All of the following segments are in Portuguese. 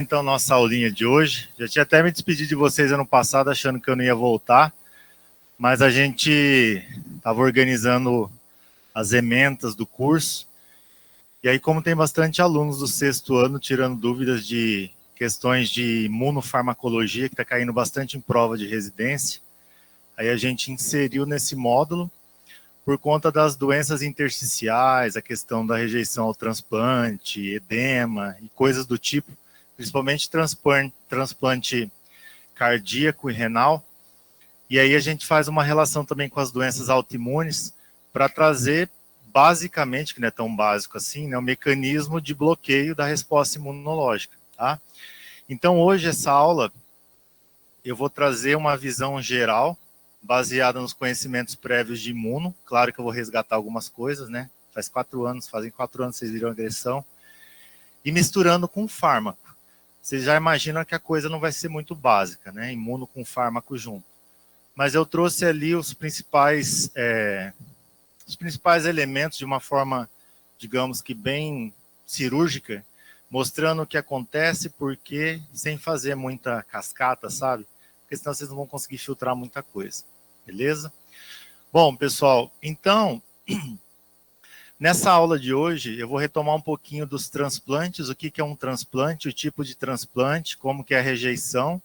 Então, nossa aulinha de hoje. Já tinha até me despedido de vocês ano passado, achando que eu não ia voltar, mas a gente estava organizando as ementas do curso, e aí, como tem bastante alunos do sexto ano tirando dúvidas de questões de imunofarmacologia, que está caindo bastante em prova de residência, aí a gente inseriu nesse módulo, por conta das doenças intersticiais, a questão da rejeição ao transplante, edema e coisas do tipo, principalmente transplante cardíaco e renal. E aí a gente faz uma relação também com as doenças autoimunes para trazer, basicamente, que não é tão básico assim, né, o mecanismo de bloqueio da resposta imunológica. Tá? Então, hoje, essa aula, eu vou trazer uma visão geral, baseada nos conhecimentos prévios de imuno. Claro que eu vou resgatar algumas coisas, né? Fazem 4 anos que vocês viram agressão. E misturando com fármaco. Vocês já imaginam que a coisa não vai ser muito básica, né? Imuno com fármaco junto. Mas eu trouxe ali os principais elementos de uma forma, digamos que bem cirúrgica, mostrando o que acontece, porque sem fazer muita cascata, sabe? Porque senão vocês não vão conseguir filtrar muita coisa. Beleza? Bom, pessoal, então, nessa aula de hoje, eu vou retomar um pouquinho dos transplantes, o que é um transplante, o tipo de transplante, como que é a rejeição.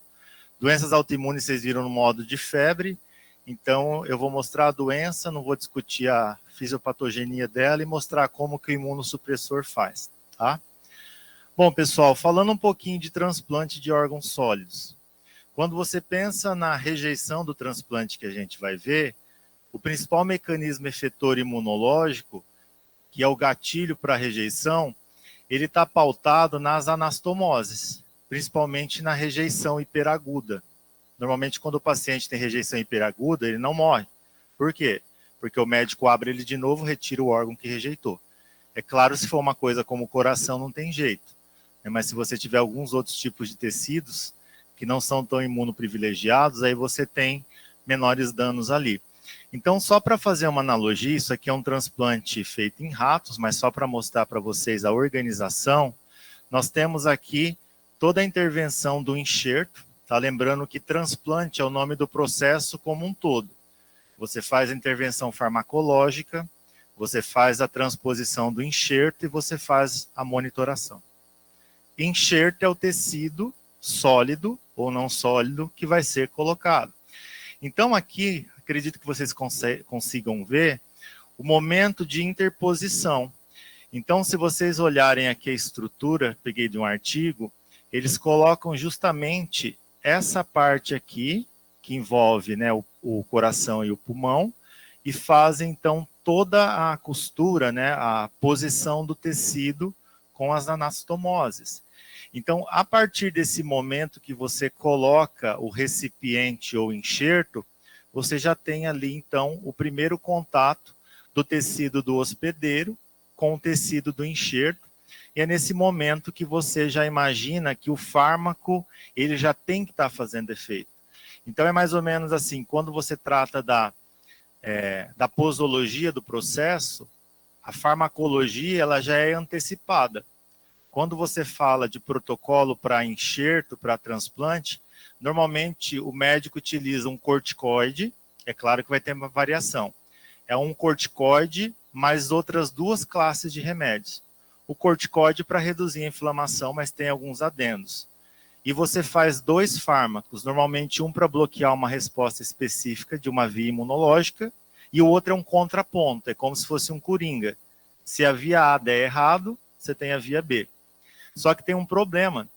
Doenças autoimunes vocês viram no modo de febre, então eu vou mostrar a doença, não vou discutir a fisiopatogenia dela e mostrar como que o imunossupressor faz, tá? Bom, pessoal, falando um pouquinho de transplante de órgãos sólidos. Quando você pensa na rejeição do transplante que a gente vai ver, o principal mecanismo efetor imunológico, que é o gatilho para a rejeição, ele está pautado nas anastomoses, principalmente na rejeição hiperaguda. Normalmente, quando o paciente tem rejeição hiperaguda, ele não morre. Por quê? Porque o médico abre ele de novo, retira o órgão que rejeitou. É claro, se for uma coisa como o coração, não tem jeito. Mas se você tiver alguns outros tipos de tecidos que não são tão imunoprivilegiados, aí você tem menores danos ali. Então, só para fazer uma analogia, isso aqui é um transplante feito em ratos, mas só para mostrar para vocês a organização, nós temos aqui toda a intervenção do enxerto, tá? Lembrando que transplante é o nome do processo como um todo. Você faz a intervenção farmacológica, você faz a transposição do enxerto e você faz a monitoração. Enxerto é o tecido sólido ou não sólido que vai ser colocado. Então aqui, acredito que vocês consigam ver o momento de interposição. Então, se vocês olharem aqui a estrutura, peguei de um artigo, eles colocam justamente essa parte aqui, que envolve, né, o coração e o pulmão, e fazem então toda a costura, né, a posição do tecido com as anastomoses. Então, a partir desse momento que você coloca o recipiente ou enxerto, você já tem ali, então, o primeiro contato do tecido do hospedeiro com o tecido do enxerto, e é nesse momento que você já imagina que o fármaco, ele já tem que estar fazendo efeito. Então, é mais ou menos assim, quando você trata da posologia do processo, a farmacologia, ela já é antecipada. Quando você fala de protocolo para enxerto, para transplante, normalmente o médico utiliza um corticoide, é claro que vai ter uma variação. É um corticoide mais outras 2 classes de remédios. O corticoide para reduzir a inflamação, mas tem alguns adendos. E você faz 2 fármacos, normalmente um para bloquear uma resposta específica de uma via imunológica, e o outro é um contraponto, é como se fosse um coringa. Se a via A der errado, você tem a via B. Só que tem um problema.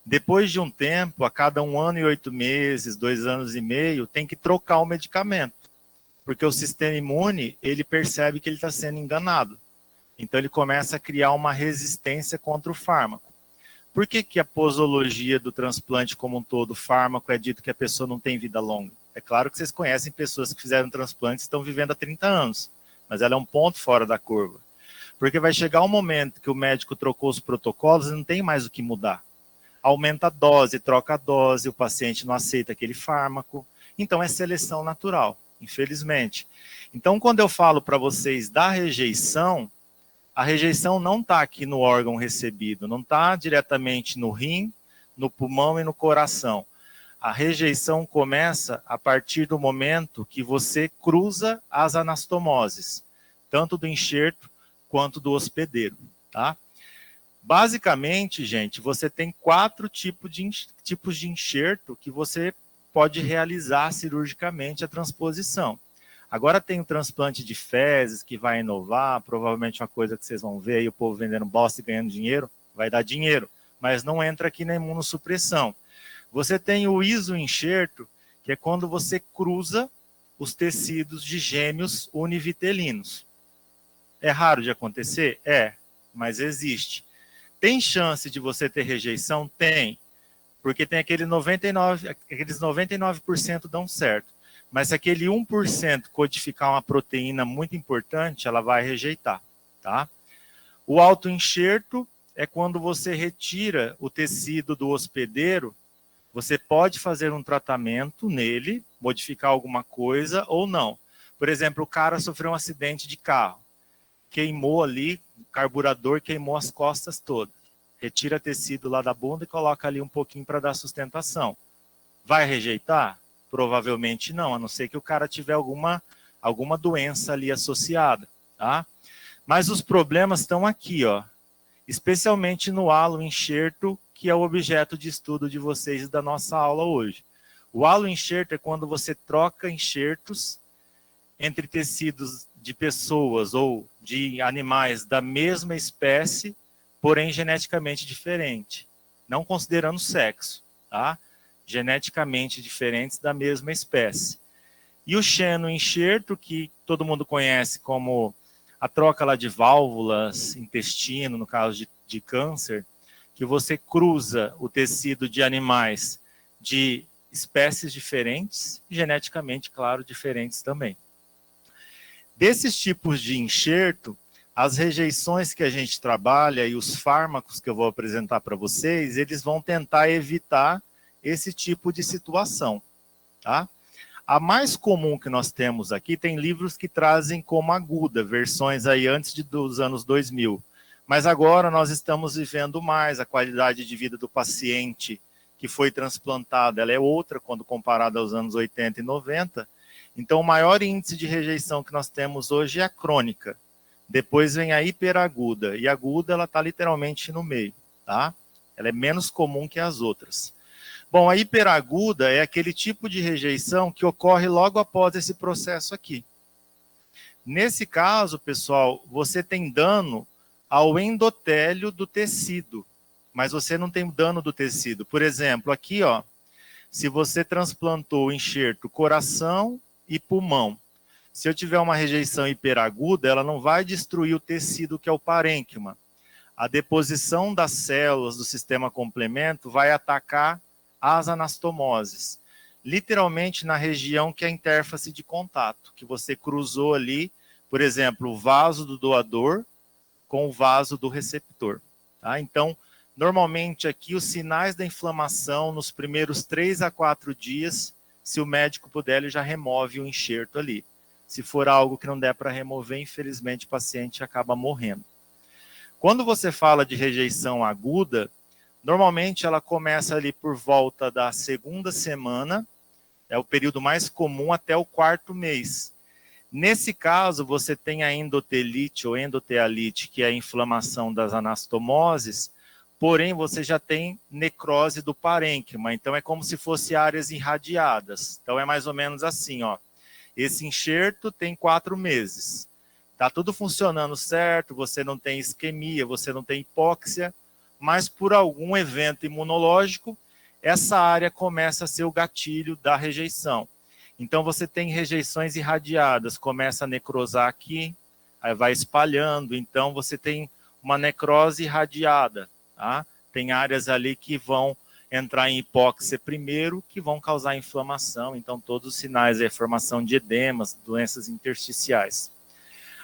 Depois de um tempo, a cada 1 ano e 8 meses, 2 anos e meio, tem que trocar o medicamento. Porque o sistema imune, ele percebe que ele está sendo enganado. Então ele começa a criar uma resistência contra o fármaco. Por que que a posologia do transplante como um todo, o fármaco, é dito que a pessoa não tem vida longa? É claro que vocês conhecem pessoas que fizeram transplante e estão vivendo há 30 anos. Mas ela é um ponto fora da curva. Porque vai chegar um momento que o médico trocou os protocolos e não tem mais o que mudar. Aumenta a dose, troca a dose, o paciente não aceita aquele fármaco. Então é seleção natural, infelizmente. Então quando eu falo para vocês da rejeição, a rejeição não está aqui no órgão recebido, não está diretamente no rim, no pulmão e no coração. A rejeição começa a partir do momento que você cruza as anastomoses, tanto do enxerto quanto do hospedeiro, tá? Basicamente, gente, você tem 4 tipos de enxerto que você pode realizar cirurgicamente a transposição. Agora tem o transplante de fezes, que vai inovar, provavelmente uma coisa que vocês vão ver aí, o povo vendendo bosta e ganhando dinheiro, vai dar dinheiro, mas não entra aqui na imunossupressão. Você tem o isoenxerto, que é quando você cruza os tecidos de gêmeos univitelinos. É raro de acontecer? É, mas existe. Tem chance de você ter rejeição? Tem, porque tem aqueles 99% dão certo. Mas se aquele 1% codificar uma proteína muito importante, ela vai rejeitar, tá? O autoenxerto é quando você retira o tecido do hospedeiro. Você pode fazer um tratamento nele, modificar alguma coisa ou não. Por exemplo, o cara sofreu um acidente de carro, queimou ali, o carburador queimou as costas todas. Retira tecido lá da bunda e coloca ali um pouquinho para dar sustentação. Vai rejeitar? Provavelmente não, a não ser que o cara tiver alguma doença ali associada, tá? Mas os problemas estão aqui, ó, especialmente no halo-enxerto, que é o objeto de estudo de vocês e da nossa aula hoje. O halo-enxerto é quando você troca enxertos entre tecidos de pessoas ou de animais da mesma espécie, porém geneticamente diferente, não considerando sexo, tá? Geneticamente diferentes da mesma espécie. E o xenoenxerto, que todo mundo conhece como a troca lá de válvulas, intestino, no caso de câncer, que você cruza o tecido de animais de espécies diferentes, geneticamente, claro, diferentes também. Desses tipos de enxerto, as rejeições que a gente trabalha e os fármacos que eu vou apresentar para vocês, eles vão tentar evitar esse tipo de situação, tá? A mais comum que nós temos aqui, tem livros que trazem como aguda, versões aí antes dos anos 2000. Mas agora nós estamos vivendo mais, a qualidade de vida do paciente que foi transplantado, ela é outra quando comparada aos anos 80 e 90. Então o maior índice de rejeição que nós temos hoje é a crônica. Depois vem a hiperaguda, e a aguda ela está literalmente no meio, tá? Ela é menos comum que as outras. Bom, a hiperaguda é aquele tipo de rejeição que ocorre logo após esse processo aqui. Nesse caso, pessoal, você tem dano ao endotélio do tecido, mas você não tem dano do tecido. Por exemplo, aqui, ó, se você transplantou o enxerto coração e pulmão, se eu tiver uma rejeição hiperaguda, ela não vai destruir o tecido que é o parênquima. A deposição das células do sistema complemento vai atacar as anastomoses, literalmente na região que é a interface de contato, que você cruzou ali, por exemplo, o vaso do doador com o vaso do receptor, tá? Então, normalmente aqui os sinais da inflamação nos primeiros 3 a 4 dias, se o médico puder, ele já remove o enxerto ali. Se for algo que não der para remover, infelizmente o paciente acaba morrendo. Quando você fala de rejeição aguda, normalmente ela começa ali por volta da 2ª semana, é o período mais comum até o 4º mês. Nesse caso, você tem a endotelite ou endotealite, que é a inflamação das anastomoses, porém você já tem necrose do parênquima, então é como se fosse áreas irradiadas. Então é mais ou menos assim, ó. Esse enxerto tem 4 meses. Tá tudo funcionando certo, você não tem isquemia, você não tem hipóxia, mas por algum evento imunológico, essa área começa a ser o gatilho da rejeição. Então você tem rejeições irradiadas, começa a necrosar aqui, aí vai espalhando, então você tem uma necrose irradiada, tá? Tem áreas ali que vão entrar em hipóxia primeiro, que vão causar inflamação, então todos os sinais é formação de edemas, doenças intersticiais.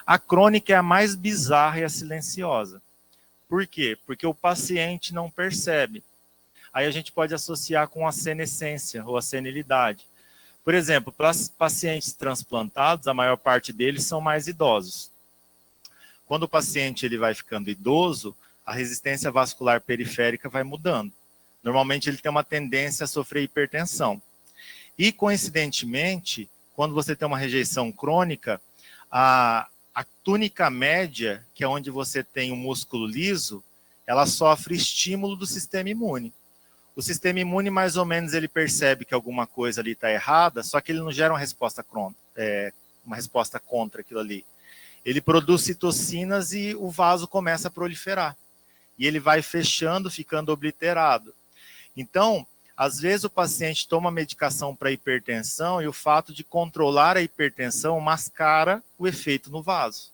A crônica é a mais bizarra e a silenciosa. Por quê? Porque o paciente não percebe. Aí a gente pode associar com a senescência ou a senilidade. Por exemplo, para pacientes transplantados, a maior parte deles são mais idosos. Quando o paciente ele vai ficando idoso, a resistência vascular periférica vai mudando. Normalmente ele tem uma tendência a sofrer hipertensão. E, coincidentemente, quando você tem uma rejeição crônica, a túnica média, que é onde você tem o músculo liso, ela sofre estímulo do sistema imune. O sistema imune, mais ou menos, ele percebe que alguma coisa ali está errada, só que ele não gera uma resposta contra aquilo ali. Ele produz citocinas e o vaso começa a proliferar. E ele vai fechando, ficando obliterado. Então, às vezes o paciente toma medicação para hipertensão e o fato de controlar a hipertensão mascara o efeito no vaso.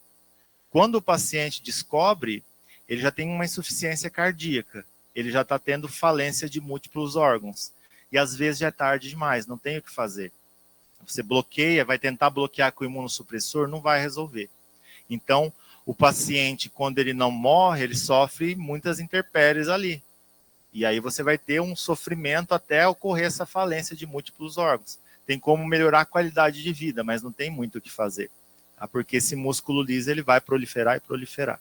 Quando o paciente descobre, ele já tem uma insuficiência cardíaca, ele já está tendo falência de múltiplos órgãos. E às vezes já é tarde demais, não tem o que fazer. Você bloqueia, vai tentar bloquear com o imunossupressor, não vai resolver. Então, o paciente, quando ele não morre, ele sofre muitas intempéries ali. E aí você vai ter um sofrimento até ocorrer essa falência de múltiplos órgãos. Tem como melhorar a qualidade de vida, mas não tem muito o que fazer. Tá? Porque esse músculo liso ele vai proliferar e proliferar.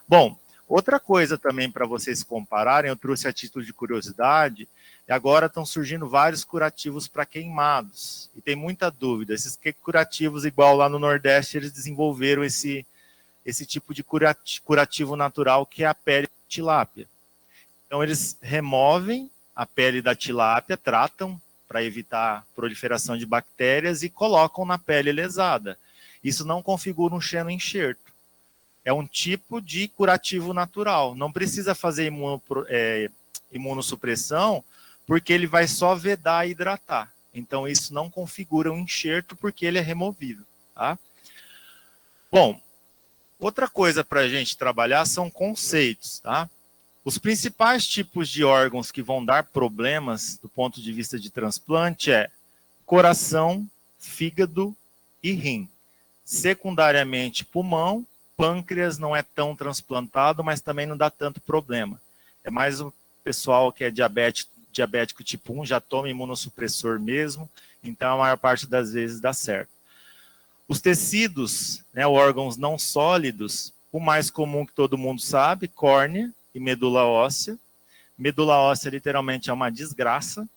Bom, outra coisa também para vocês compararem, eu trouxe a título de curiosidade, e agora estão surgindo vários curativos para queimados. E tem muita dúvida. Esses curativos, igual lá no Nordeste, eles desenvolveram esse tipo de curativo natural, que é a pele de tilápia. Então, eles removem a pele da tilápia, tratam para evitar proliferação de bactérias e colocam na pele lesada. Isso não configura um xenoenxerto. É um tipo de curativo natural. Não precisa fazer imunossupressão, porque ele vai só vedar e hidratar. Então, isso não configura um enxerto, porque ele é removível. Tá? Bom, outra coisa para a gente trabalhar são conceitos, tá? Os principais tipos de órgãos que vão dar problemas do ponto de vista de transplante é coração, fígado e rim. Secundariamente, pulmão, pâncreas não é tão transplantado, mas também não dá tanto problema. É mais o pessoal que é diabético tipo 1, já toma imunossupressor mesmo, então a maior parte das vezes dá certo. Os tecidos, né, órgãos não sólidos, o mais comum que todo mundo sabe, córnea e medula óssea. Medula óssea literalmente é uma desgraça.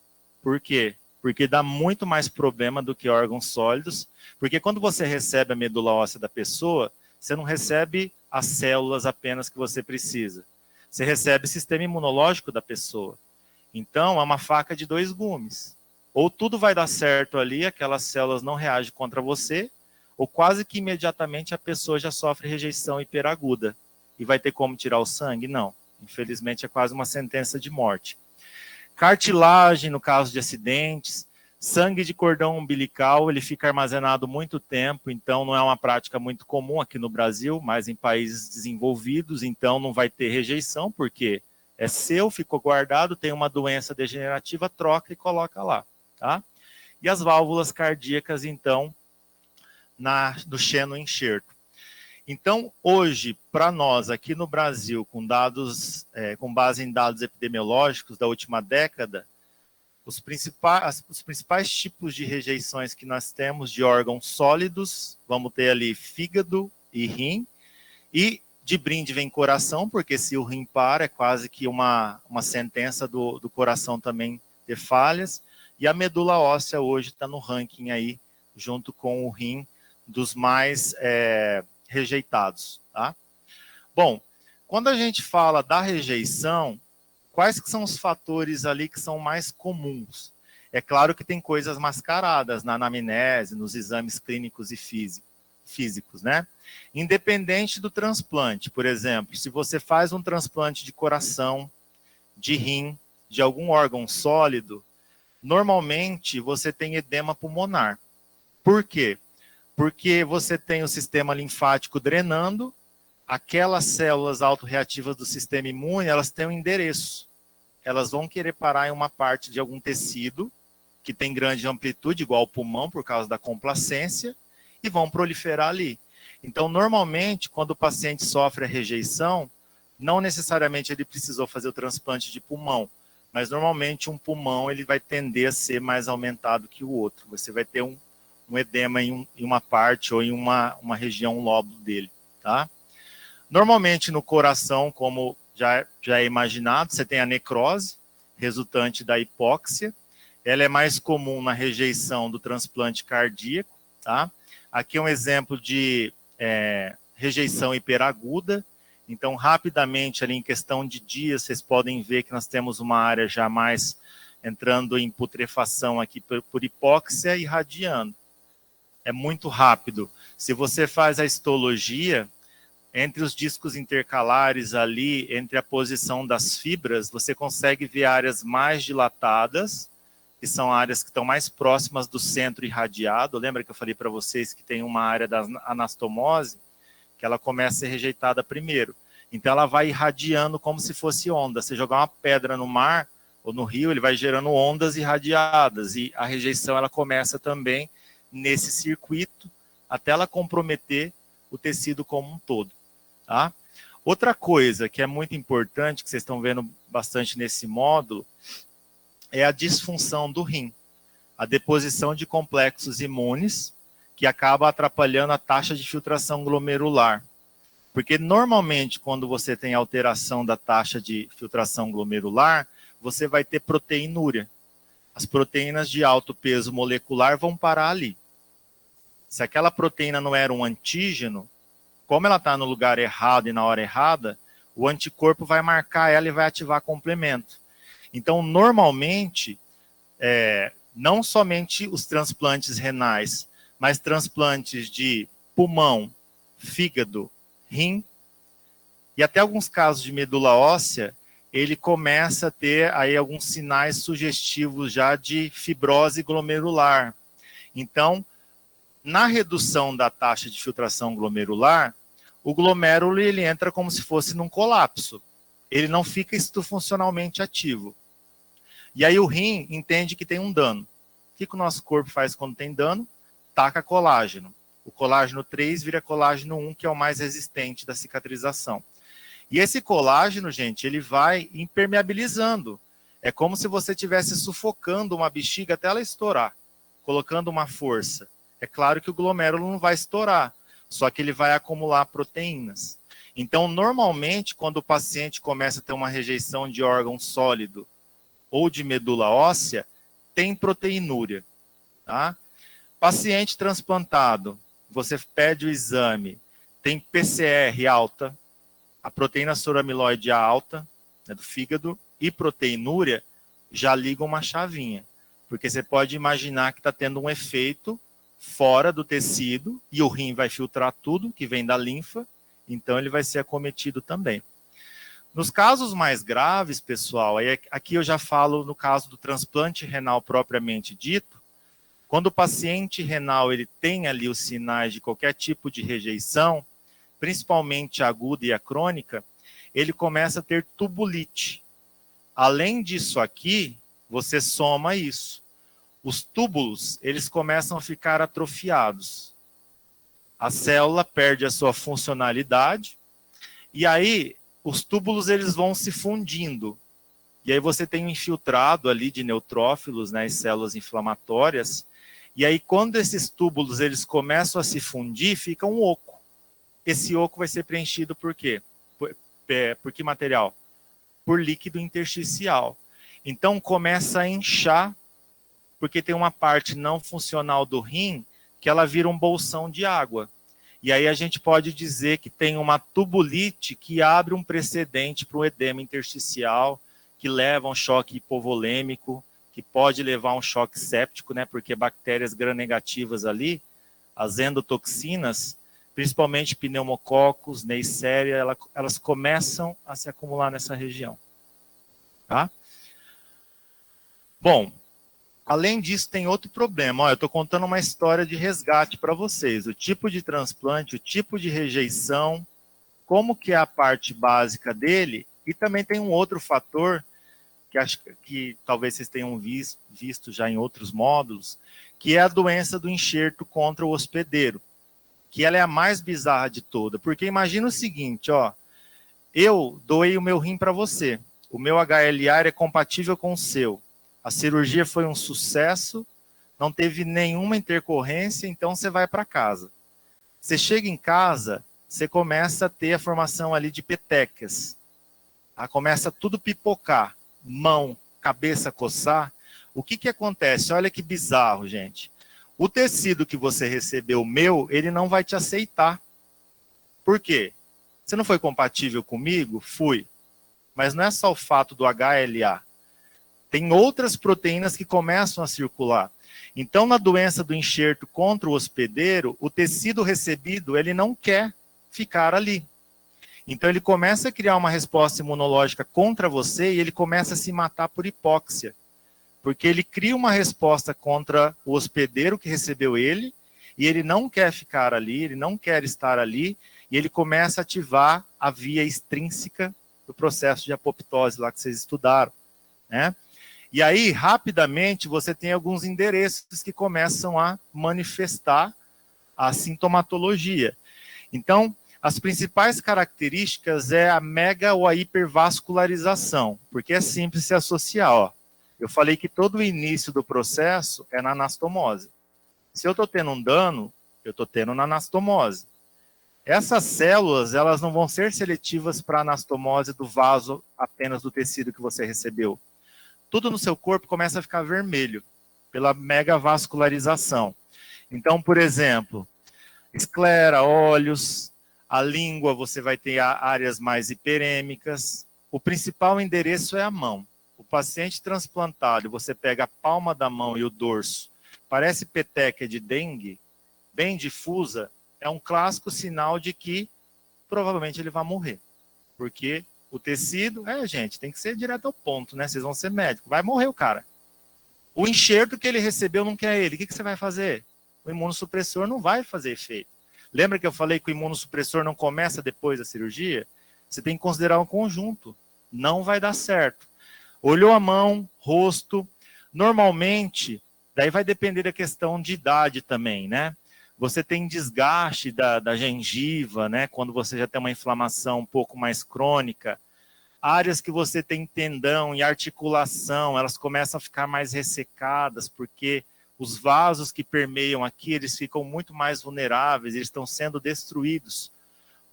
Por quê? Porque dá muito mais problema do que órgãos sólidos. Porque quando você recebe a medula óssea da pessoa, você não recebe as células apenas que você precisa. Você recebe o sistema imunológico da pessoa. Então, é uma faca de dois gumes. Ou tudo vai dar certo ali, aquelas células não reagem contra você, ou quase que imediatamente a pessoa já sofre rejeição hiperaguda. E vai ter como tirar o sangue? Não. Infelizmente, é quase uma sentença de morte. Cartilagem, no caso de acidentes. Sangue de cordão umbilical, ele fica armazenado muito tempo, então não é uma prática muito comum aqui no Brasil, mas em países desenvolvidos, então não vai ter rejeição, porque é seu, ficou guardado, tem uma doença degenerativa, troca e coloca lá. Tá? E as válvulas cardíacas, então, no xenoenxerto. Então, hoje, para nós, aqui no Brasil, com base em dados epidemiológicos da última década, os principais tipos de rejeições que nós temos de órgãos sólidos, vamos ter ali fígado e rim, e de brinde vem coração, porque se o rim para, é quase que uma sentença do coração também ter falhas, e a medula óssea hoje está no ranking aí, junto com o rim, dos mais rejeitados. Tá? Bom, quando a gente fala da rejeição, quais que são os fatores ali que são mais comuns? É claro que tem coisas mascaradas na anamnese, nos exames clínicos e físicos, né? Independente do transplante, por exemplo, se você faz um transplante de coração, de rim, de algum órgão sólido, normalmente você tem edema pulmonar. Por quê? Porque você tem o sistema linfático drenando, aquelas células autorreativas do sistema imune, elas têm um endereço. Elas vão querer parar em uma parte de algum tecido, que tem grande amplitude, igual o pulmão, por causa da complacência, e vão proliferar ali. Então, normalmente, quando o paciente sofre a rejeição, não necessariamente ele precisou fazer o transplante de pulmão, mas normalmente um pulmão ele vai tender a ser mais aumentado que o outro. Você vai ter um edema em uma parte ou em uma região, um lóbulo dele. Tá? Normalmente no coração, como já é imaginado, você tem a necrose. resultante da hipóxia. Ela é mais comum na rejeição do transplante cardíaco, tá? Aqui é um exemplo de rejeição hiperaguda. Então, rapidamente, ali em questão de dias, vocês podem ver que nós temos uma área já mais entrando em putrefação aqui por hipóxia e irradiando. É muito rápido. Se você faz a histologia, entre os discos intercalares ali, entre a posição das fibras, você consegue ver áreas mais dilatadas, que são áreas que estão mais próximas do centro irradiado. Lembra que eu falei para vocês que tem uma área da anastomose, que ela começa a ser rejeitada primeiro. Então ela vai irradiando como se fosse onda. Você jogar uma pedra no mar ou no rio, ele vai gerando ondas irradiadas, e a rejeição ela começa também nesse circuito, até ela comprometer o tecido como um todo. Tá? Outra coisa que é muito importante, que vocês estão vendo bastante nesse módulo, é a disfunção do rim, a deposição de complexos imunes, que acaba atrapalhando a taxa de filtração glomerular. Porque normalmente, quando você tem alteração da taxa de filtração glomerular, você vai ter proteinúria. As proteínas de alto peso molecular vão parar ali. Se aquela proteína não era um antígeno, como ela está no lugar errado e na hora errada, o anticorpo vai marcar ela e vai ativar complemento. Então, normalmente, não somente os transplantes renais, mas transplantes de pulmão, fígado, rim, e até alguns casos de medula óssea, ele começa a ter aí alguns sinais sugestivos já de fibrose glomerular. Então, na redução da taxa de filtração glomerular, o glomérulo ele entra como se fosse num colapso. Ele não fica funcionalmente ativo. E aí o rim entende que tem um dano. O que o nosso corpo faz quando tem dano? Taca colágeno. O colágeno 3 vira colágeno 1, que é o mais resistente da cicatrização. E esse colágeno, gente, ele vai impermeabilizando. É como se você estivesse sufocando uma bexiga até ela estourar, colocando uma força. É claro que o glomérulo não vai estourar, só que ele vai acumular proteínas. Então, normalmente, quando o paciente começa a ter uma rejeição de órgão sólido ou de medula óssea, tem proteinúria. Tá? Paciente transplantado, você pede o exame, tem PCR alta, a proteína soramiloide alta, né, do fígado, e proteinúria, já ligam uma chavinha. Porque você pode imaginar que está tendo um efeito fora do tecido, e o rim vai filtrar tudo que vem da linfa, então ele vai ser acometido também. Nos casos mais graves, pessoal, aqui eu já falo no caso do transplante renal propriamente dito, quando o paciente renal ele tem ali os sinais de qualquer tipo de rejeição, principalmente a aguda e a crônica, ele começa a ter tubulite. Além disso aqui, você soma isso. Os túbulos, eles começam a ficar atrofiados. A célula perde a sua funcionalidade, e aí os túbulos eles vão se fundindo. E aí você tem um infiltrado ali de neutrófilos, né, e células inflamatórias, e aí quando esses túbulos eles começam a se fundir, fica um oco. Esse oco vai ser preenchido por quê? Por que material? Por líquido intersticial. Então começa a inchar, porque tem uma parte não funcional do rim que ela vira um bolsão de água. E aí a gente pode dizer que tem uma tubulite que abre um precedente para um edema intersticial, que leva a um choque hipovolêmico, que pode levar a um choque séptico, né? Porque bactérias gram-negativas ali, as endotoxinas, principalmente pneumococos, Neisseria, elas começam a se acumular nessa região. Tá? Bom, além disso, tem outro problema. Olha, eu estou contando uma história de resgate para vocês. O tipo de transplante, o tipo de rejeição, como que é a parte básica dele, e também tem um outro fator, que acho que talvez vocês tenham visto já em outros módulos, que é a doença do enxerto contra o hospedeiro, que ela é a mais bizarra de toda. Porque imagina o seguinte, ó, eu doei o meu rim para você, o meu HLA é compatível com o seu, a cirurgia foi um sucesso, não teve nenhuma intercorrência, então você vai para casa. Você chega em casa, você começa a ter a formação ali de petecas. Começa tudo pipocar. Mão, cabeça coçar, o que acontece? Olha que bizarro, gente. O tecido que você recebeu meu, ele não vai te aceitar. Por quê? Você não foi compatível comigo? Fui. Mas não é só o fato do HLA. Tem outras proteínas que começam a circular. Então, na doença do enxerto contra o hospedeiro, o tecido recebido, ele não quer ficar ali. Então, ele começa a criar uma resposta imunológica contra você e ele começa a se matar por hipóxia. Porque ele cria uma resposta contra o hospedeiro que recebeu ele, e ele não quer ficar ali, ele não quer estar ali, e ele começa a ativar a via extrínseca do processo de apoptose lá que vocês estudaram, né? E aí, rapidamente, você tem alguns endereços que começam a manifestar a sintomatologia. Então, as principais características é a mega ou a hipervascularização, porque é simples se associar, ó. Eu falei que todo o início do processo é na anastomose. Se eu estou tendo um dano, eu estou tendo na anastomose. Essas células, elas não vão ser seletivas para a anastomose do vaso apenas do tecido que você recebeu. Tudo no seu corpo começa a ficar vermelho, pela megavascularização. Então, por exemplo, esclera, olhos, a língua, você vai ter áreas mais hiperêmicas. O principal endereço é a mão. O paciente transplantado, você pega a palma da mão e o dorso, parece peteca de dengue, bem difusa, é um clássico sinal de que provavelmente ele vai morrer. Porque o tecido, gente, tem que ser direto ao ponto, né? Vocês vão ser médicos, vai morrer o cara. O enxerto que ele recebeu não quer ele, o que você vai fazer? O imunossupressor não vai fazer efeito. Lembra que eu falei que o imunossupressor não começa depois da cirurgia? Você tem que considerar um conjunto. Não vai dar certo. Olhou a mão, rosto. Normalmente, daí vai depender da questão de idade também, né? Você tem desgaste da gengiva, né? Quando você já tem uma inflamação um pouco mais crônica. Áreas que você tem tendão e articulação, elas começam a ficar mais ressecadas, porque os vasos que permeiam aqui, eles ficam muito mais vulneráveis, eles estão sendo destruídos.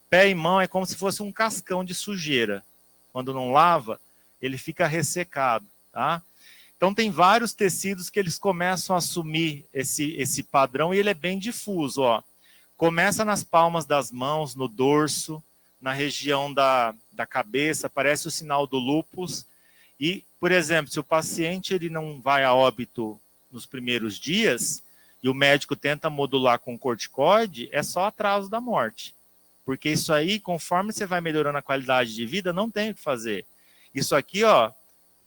Pé e mão é como se fosse um cascão de sujeira. Quando não lava, ele fica ressecado, tá? Então tem vários tecidos que eles começam a assumir esse padrão e ele é bem difuso, ó. Começa nas palmas das mãos, no dorso, na região da cabeça, parece o sinal do lúpus. E, por exemplo, se o paciente ele não vai a óbito nos primeiros dias e o médico tenta modular com corticoide, é só atraso da morte. Porque isso aí, conforme você vai melhorando a qualidade de vida, não tem o que fazer. Isso aqui, ó,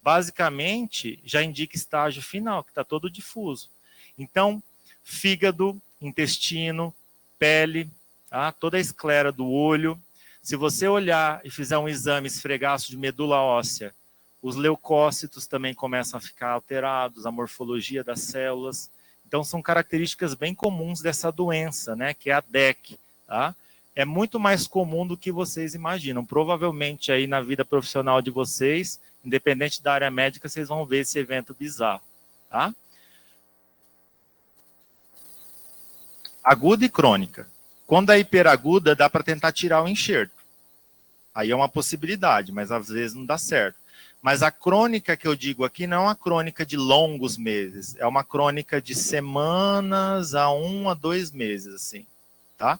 basicamente, já indica estágio final, que está todo difuso. Então, fígado, intestino, pele, tá? Toda a esclera do olho. Se você olhar e fizer um exame esfregaço de medula óssea, os leucócitos também começam a ficar alterados, a morfologia das células. Então, são características bem comuns dessa doença, né, que é a DEC, tá? É muito mais comum do que vocês imaginam. Provavelmente aí na vida profissional de vocês, independente da área médica, vocês vão ver esse evento bizarro, tá? Aguda e crônica. Quando é hiperaguda, dá para tentar tirar o enxerto. Aí é uma possibilidade, mas às vezes não dá certo. Mas a crônica que eu digo aqui não é uma crônica de longos meses, é uma crônica de semanas a 1 a 2 meses, assim, tá?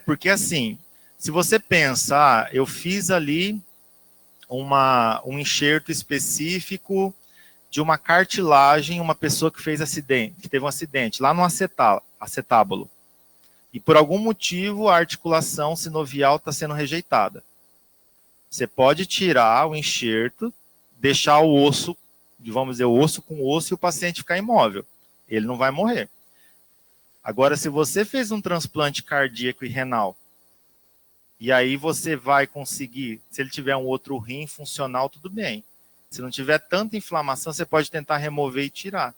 Porque assim, se você pensa, eu fiz ali um enxerto específico de uma cartilagem, uma pessoa que fez acidente, que teve um acidente lá no acetábulo. E por algum motivo a articulação sinovial está sendo rejeitada. Você pode tirar o enxerto, deixar o osso, vamos dizer, o osso com osso e o paciente ficar imóvel. Ele não vai morrer. Agora, se você fez um transplante cardíaco e renal, e aí você vai conseguir, se ele tiver um outro rim funcional, tudo bem. Se não tiver tanta inflamação, você pode tentar remover e tirar.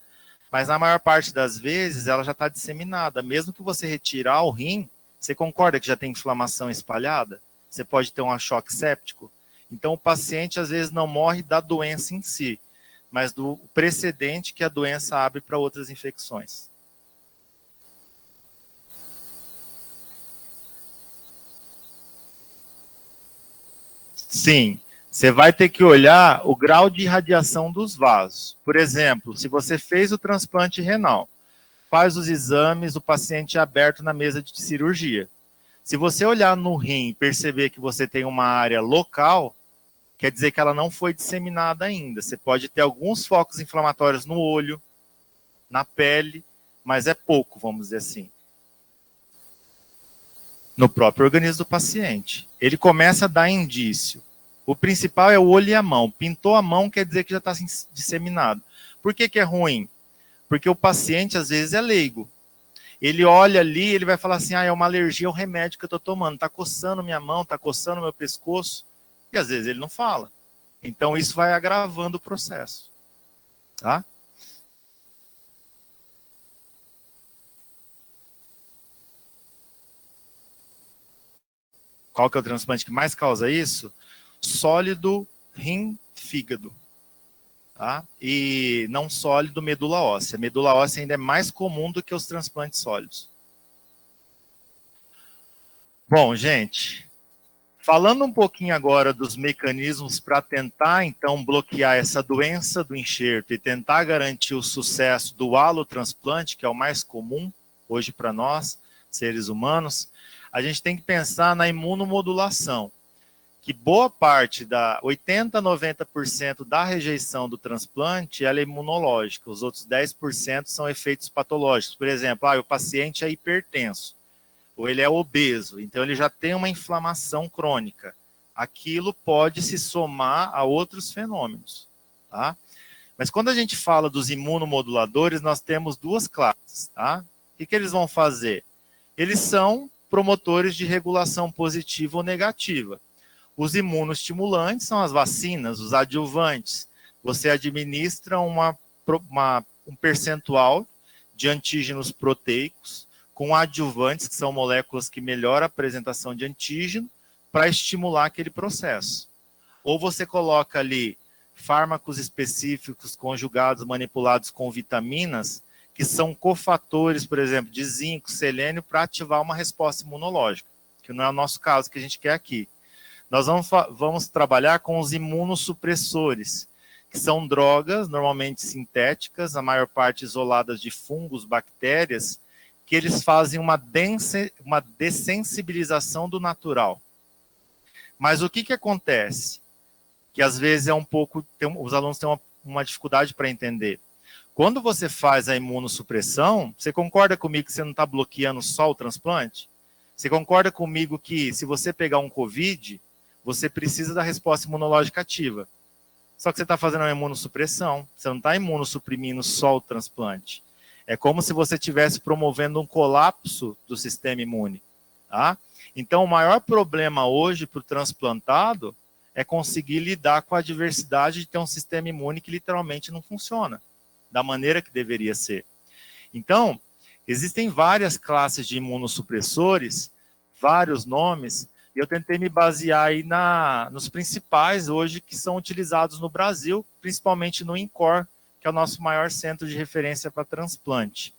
Mas na maior parte das vezes, ela já está disseminada. Mesmo que você retirar o rim, você concorda que já tem inflamação espalhada? Você pode ter um choque séptico? Então, o paciente, às vezes, não morre da doença em si, mas do precedente que a doença abre para outras infecções. Sim, você vai ter que olhar o grau de irradiação dos vasos. Por exemplo, se você fez o transplante renal, faz os exames, o paciente é aberto na mesa de cirurgia. Se você olhar no rim e perceber que você tem uma área local, quer dizer que ela não foi disseminada ainda. Você pode ter alguns focos inflamatórios no olho, na pele, mas é pouco, vamos dizer assim. No próprio organismo do paciente. Ele começa a dar indício. O principal é o olho e a mão. Pintou a mão quer dizer que já está disseminado. Por que é ruim? Porque o paciente, às vezes, é leigo. Ele olha ali, ele vai falar assim, é uma alergia ao remédio que eu estou tomando. Está coçando minha mão, está coçando meu pescoço. E, às vezes, ele não fala. Então, isso vai agravando o processo. Tá? Qual que é o transplante que mais causa isso? Sólido, rim, fígado. Tá? E não sólido, medula óssea. Medula óssea ainda é mais comum do que os transplantes sólidos. Bom, gente, falando um pouquinho agora dos mecanismos para tentar, então, bloquear essa doença do enxerto e tentar garantir o sucesso do alotransplante, que é o mais comum hoje para nós, seres humanos, a gente tem que pensar na imunomodulação, que boa parte, 80% a 90% da rejeição do transplante ela é imunológica, os outros 10% são efeitos patológicos. Por exemplo, o paciente é hipertenso, ou ele é obeso, então ele já tem uma inflamação crônica. Aquilo pode se somar a outros fenômenos, tá? Mas quando a gente fala dos imunomoduladores, nós temos duas classes, tá? O que eles vão fazer? Eles são promotores de regulação positiva ou negativa. Os imunoestimulantes são as vacinas, os adjuvantes. Você administra um percentual de antígenos proteicos com adjuvantes, que são moléculas que melhoram a apresentação de antígeno, para estimular aquele processo. Ou você coloca ali fármacos específicos conjugados, manipulados com vitaminas, que são cofatores, por exemplo, de zinco, selênio, para ativar uma resposta imunológica, que não é o nosso caso que a gente quer aqui. Nós vamos trabalhar com os imunossupressores, que são drogas, normalmente sintéticas, a maior parte isoladas de fungos, bactérias, que eles fazem uma dessensibilização do natural. Mas o que acontece? Que às vezes é um pouco, os alunos têm uma dificuldade para entender. Quando você faz a imunossupressão, você concorda comigo que você não está bloqueando só o transplante? Você concorda comigo que se você pegar um COVID, você precisa da resposta imunológica ativa. Só que você está fazendo uma imunossupressão, você não está imunossuprimindo só o transplante. É como se você estivesse promovendo um colapso do sistema imune. Tá? Então, o maior problema hoje para o transplantado é conseguir lidar com a adversidade de ter um sistema imune que literalmente não funciona da maneira que deveria ser. Então, existem várias classes de imunossupressores, vários nomes, e eu tentei me basear aí nos principais hoje que são utilizados no Brasil, principalmente no INCOR, que é o nosso maior centro de referência para transplante.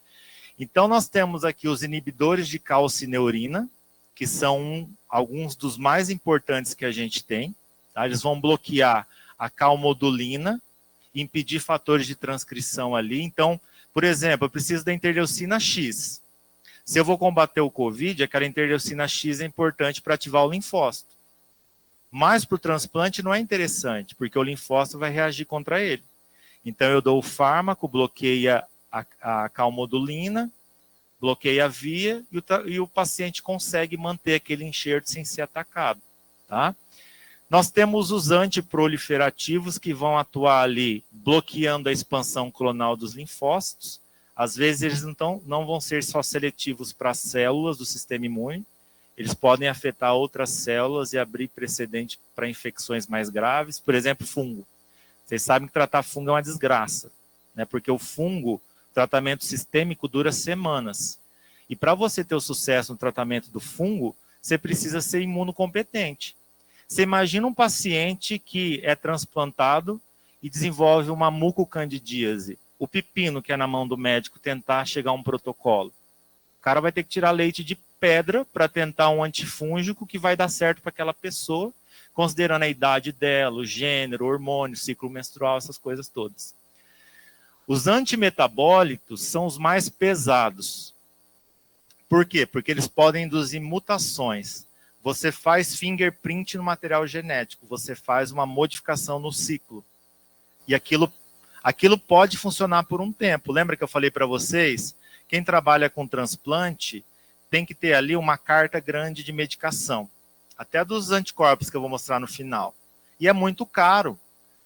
Então, nós temos aqui os inibidores de calcineurina, que são alguns dos mais importantes que a gente tem. Tá? Eles vão bloquear a calmodulina, impedir fatores de transcrição ali. Então, por exemplo, eu preciso da interleucina X. Se eu vou combater o COVID, aquela interleucina X é importante para ativar o linfócito. Mas para o transplante não é interessante, porque o linfócito vai reagir contra ele. Então eu dou o fármaco, bloqueia a calmodulina, bloqueia a via e o paciente consegue manter aquele enxerto sem ser atacado. Tá? Nós temos os antiproliferativos que vão atuar ali bloqueando a expansão clonal dos linfócitos. Às vezes eles não vão ser só seletivos para células do sistema imune, eles podem afetar outras células e abrir precedente para infecções mais graves, por exemplo, fungo. Vocês sabem que tratar fungo é uma desgraça, né? Porque o fungo, o tratamento sistêmico dura semanas. E para você ter o sucesso no tratamento do fungo, você precisa ser imunocompetente. Você imagina um paciente que é transplantado e desenvolve uma mucocandidíase. O pepino que é na mão do médico tentar chegar a um protocolo. O cara vai ter que tirar leite de pedra para tentar um antifúngico que vai dar certo para aquela pessoa, considerando a idade dela, o gênero, o hormônio, ciclo menstrual, essas coisas todas. Os antimetabólitos são os mais pesados. Por quê? Porque eles podem induzir mutações. Você faz fingerprint no material genético, você faz uma modificação no ciclo. E aquilo pode funcionar por um tempo. Lembra que eu falei para vocês? Quem trabalha com transplante tem que ter ali uma carta grande de medicação. Até dos anticorpos que eu vou mostrar no final. E é muito caro.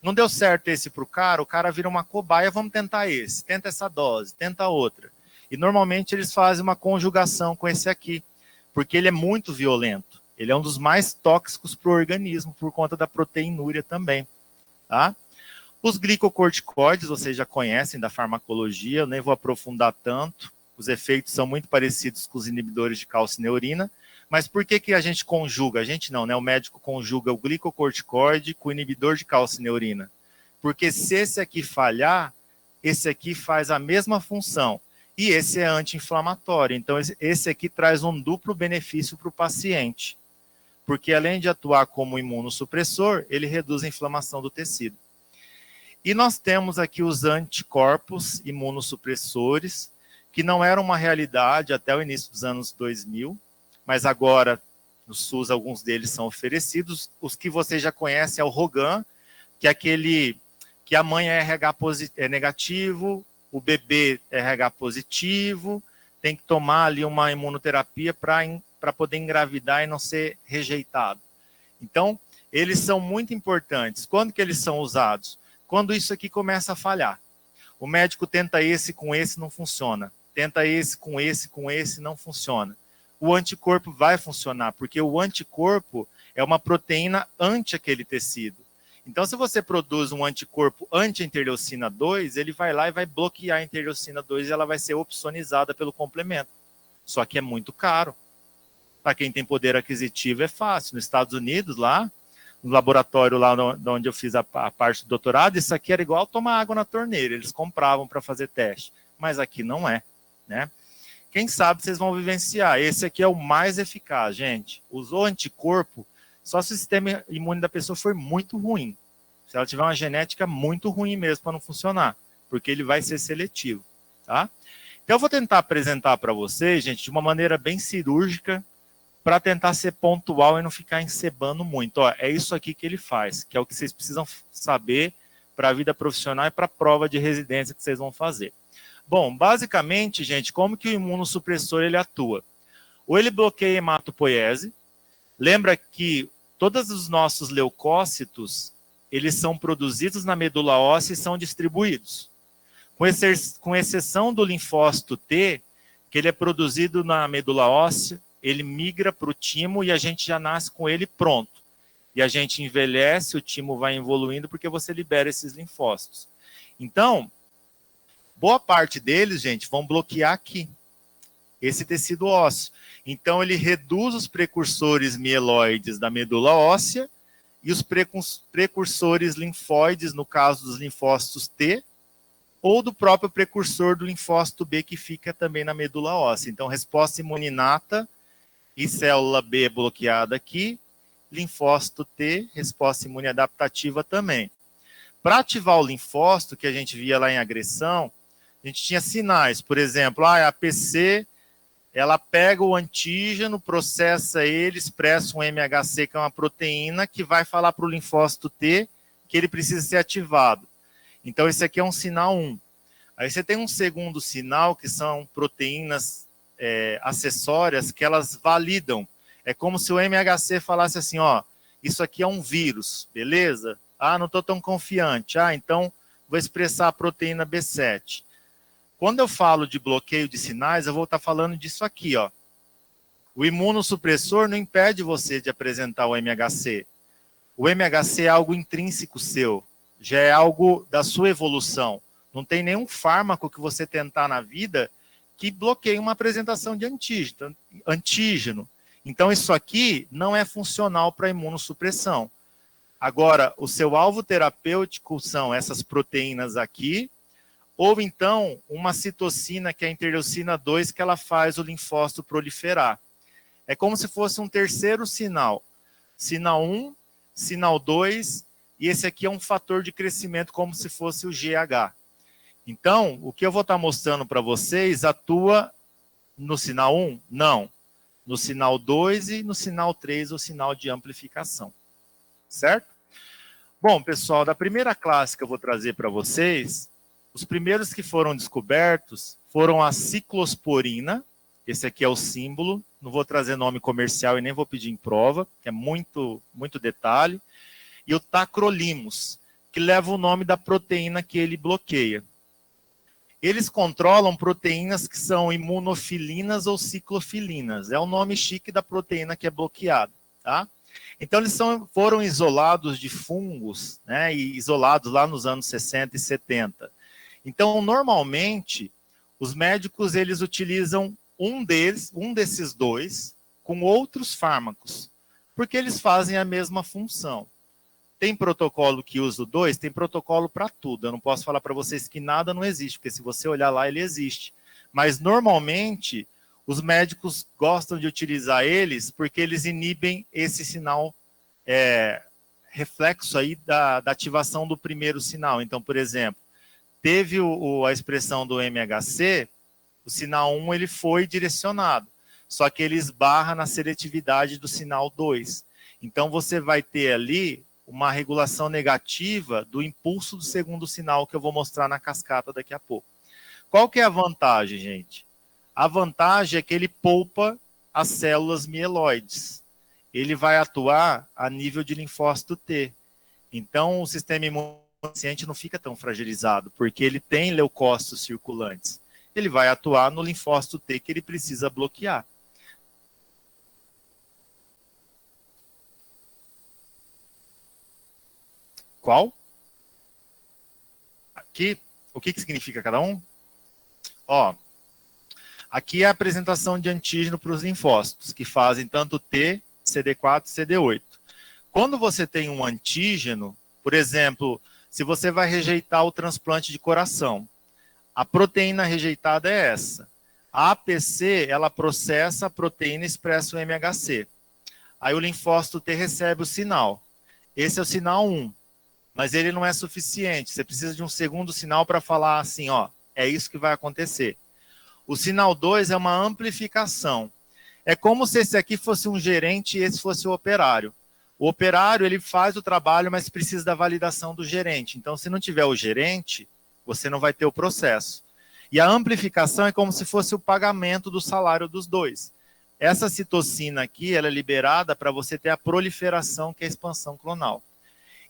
Não deu certo esse para o cara vira uma cobaia, vamos tentar esse, tenta essa dose, tenta outra. E normalmente eles fazem uma conjugação com esse aqui, porque ele é muito violento. Ele é um dos mais tóxicos para o organismo, por conta da proteinúria também. Tá? Os glicocorticoides, vocês já conhecem da farmacologia, eu nem vou aprofundar tanto. Os efeitos são muito parecidos com os inibidores de calcineurina. Mas por que a gente conjuga? A gente não, né? O médico conjuga o glicocorticoide com o inibidor de calcineurina. Porque se esse aqui falhar, esse aqui faz a mesma função. E esse é anti-inflamatório. Então, esse aqui traz um duplo benefício para o paciente. Porque além de atuar como imunossupressor, ele reduz a inflamação do tecido. E nós temos aqui os anticorpos imunossupressores, que não eram uma realidade até o início dos anos 2000, mas agora no SUS alguns deles são oferecidos. Os que vocês já conhecem é o Rogan, que é aquele que a mãe é RH é negativo, o bebê é RH positivo, tem que tomar ali uma imunoterapia para poder engravidar e não ser rejeitado. Então, eles são muito importantes. Quando que eles são usados? Quando isso aqui começa a falhar. O médico tenta esse com esse, não funciona. Tenta esse, não funciona. O anticorpo vai funcionar, porque o anticorpo é uma proteína ante aquele tecido. Então, se você produz um anticorpo anti-interleucina 2, ele vai lá e vai bloquear a interleucina 2 e ela vai ser opsonizada pelo complemento. Só que é muito caro. Para quem tem poder aquisitivo é fácil. Nos Estados Unidos, lá, no laboratório lá onde eu fiz a parte do doutorado, isso aqui era igual tomar água na torneira. Eles compravam para fazer teste. Mas aqui não é, né? Quem sabe vocês vão vivenciar. Esse aqui é o mais eficaz, gente. Usou anticorpo, só se o sistema imune da pessoa for muito ruim. Se ela tiver uma genética muito ruim mesmo para não funcionar, porque ele vai ser seletivo, tá? Então eu vou tentar apresentar para vocês, gente, de uma maneira bem cirúrgica, para tentar ser pontual e não ficar encebando muito. Ó, é isso aqui que ele faz, que é o que vocês precisam saber para a vida profissional e para a prova de residência que vocês vão fazer. Bom, basicamente, gente, como que o imunossupressor ele atua? Ou ele bloqueia a hematopoiese. Lembra que todos os nossos leucócitos, eles são produzidos na medula óssea e são distribuídos. Com exceção do linfócito T, que ele é produzido na medula óssea, ele migra para o timo e a gente já nasce com ele pronto. E a gente envelhece, o timo vai evoluindo porque você libera esses linfócitos. Então, boa parte deles, gente, vão bloquear aqui, esse tecido ósseo. Então, ele reduz os precursores mieloides da medula óssea e os precursores linfóides, no caso dos linfócitos T, ou do próprio precursor do linfócito B, que fica também na medula óssea. Então, resposta imuninata e célula B bloqueada aqui, linfócito T, resposta imune adaptativa também. Para ativar o linfócito, que a gente via lá em agressão, a gente tinha sinais, por exemplo, a PC, ela pega o antígeno, processa ele, expressa um MHC, que é uma proteína, que vai falar para o linfócito T que ele precisa ser ativado. Então, esse aqui é um sinal 1. Aí você tem um segundo sinal, que são proteínas acessórias, que elas validam. É como se o MHC falasse assim, ó, isso aqui é um vírus, beleza? Ah, não estou tão confiante. Ah, então vou expressar a proteína B7. Quando eu falo de bloqueio de sinais, eu vou estar falando disso aqui, ó. O imunossupressor não impede você de apresentar o MHC. O MHC é algo intrínseco seu, já é algo da sua evolução. Não tem nenhum fármaco que você tentar na vida que bloqueie uma apresentação de antígeno. Então, isso aqui não é funcional para imunossupressão. Agora, o seu alvo terapêutico são essas proteínas aqui, ou então uma citocina, que é a interleucina 2, que ela faz o linfócito proliferar. É como se fosse um terceiro sinal. Sinal 1, sinal 2, e esse aqui é um fator de crescimento como se fosse o GH. Então, o que eu vou estar mostrando para vocês atua no sinal 1? Não. No sinal 2 e no sinal 3, o sinal de amplificação. Certo? Bom, pessoal, da primeira classe que eu vou trazer para vocês, os primeiros que foram descobertos foram a ciclosporina. Esse aqui é o símbolo. Não vou trazer nome comercial e nem vou pedir em prova, que é muito detalhe. E o tacrolimus, que leva o nome da proteína que ele bloqueia. Eles controlam proteínas que são imunofilinas ou ciclofilinas. É o nome chique da proteína que é bloqueada, tá? Então, eles foram isolados de fungos, né? E isolados lá nos anos 60 e 70. Então, normalmente, os médicos, eles utilizam um desses dois com outros fármacos, porque eles fazem a mesma função. Tem protocolo que usa o 2? Tem protocolo para tudo. Eu não posso falar para vocês que nada não existe, porque se você olhar lá, ele existe. Mas, normalmente, os médicos gostam de utilizar eles porque eles inibem esse sinal reflexo aí da ativação do primeiro sinal. Então, por exemplo, teve a expressão do MHC, o sinal 1 ele foi direcionado, só que ele esbarra na seletividade do sinal 2. Então, você vai ter ali uma regulação negativa do impulso do segundo sinal que eu vou mostrar na cascata daqui a pouco. Qual que é a vantagem, gente? A vantagem é que ele poupa as células mieloides. Ele vai atuar a nível de linfócito T. Então, o sistema imunológico não fica tão fragilizado, porque ele tem leucócitos circulantes. Ele vai atuar no linfócito T que ele precisa bloquear. Qual? Aqui, o que significa cada um? Ó, aqui é a apresentação de antígeno para os linfócitos, que fazem tanto T, CD4 e CD8. Quando você tem um antígeno, por exemplo, se você vai rejeitar o transplante de coração, a proteína rejeitada é essa. A APC, ela processa a proteína e expressa o MHC. Aí o linfócito T recebe o sinal. Esse é o sinal 1. Mas ele não é suficiente. Você precisa de um segundo sinal para falar assim, ó, é isso que vai acontecer. O sinal 2 é uma amplificação. É como se esse aqui fosse um gerente e esse fosse o operário. O operário, ele faz o trabalho, mas precisa da validação do gerente. Então, se não tiver o gerente, você não vai ter o processo. E a amplificação é como se fosse o pagamento do salário dos dois. Essa citocina aqui, ela é liberada para você ter a proliferação, que é a expansão clonal.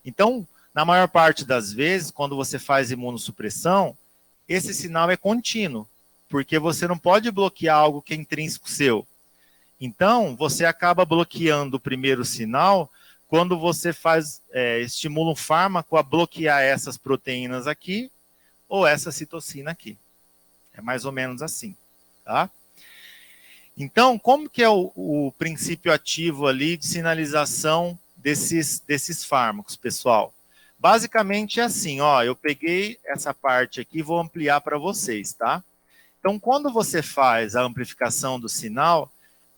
Então, na maior parte das vezes, quando você faz imunossupressão, esse sinal é contínuo, porque você não pode bloquear algo que é intrínseco seu. Então, você acaba bloqueando o primeiro sinal quando você estimula um fármaco a bloquear essas proteínas aqui ou essa citocina aqui. É mais ou menos assim, tá? Então, como que é o princípio ativo ali de sinalização desses fármacos, pessoal? Basicamente é assim, ó, eu peguei essa parte aqui e vou ampliar para vocês, tá? Então, quando você faz a amplificação do sinal,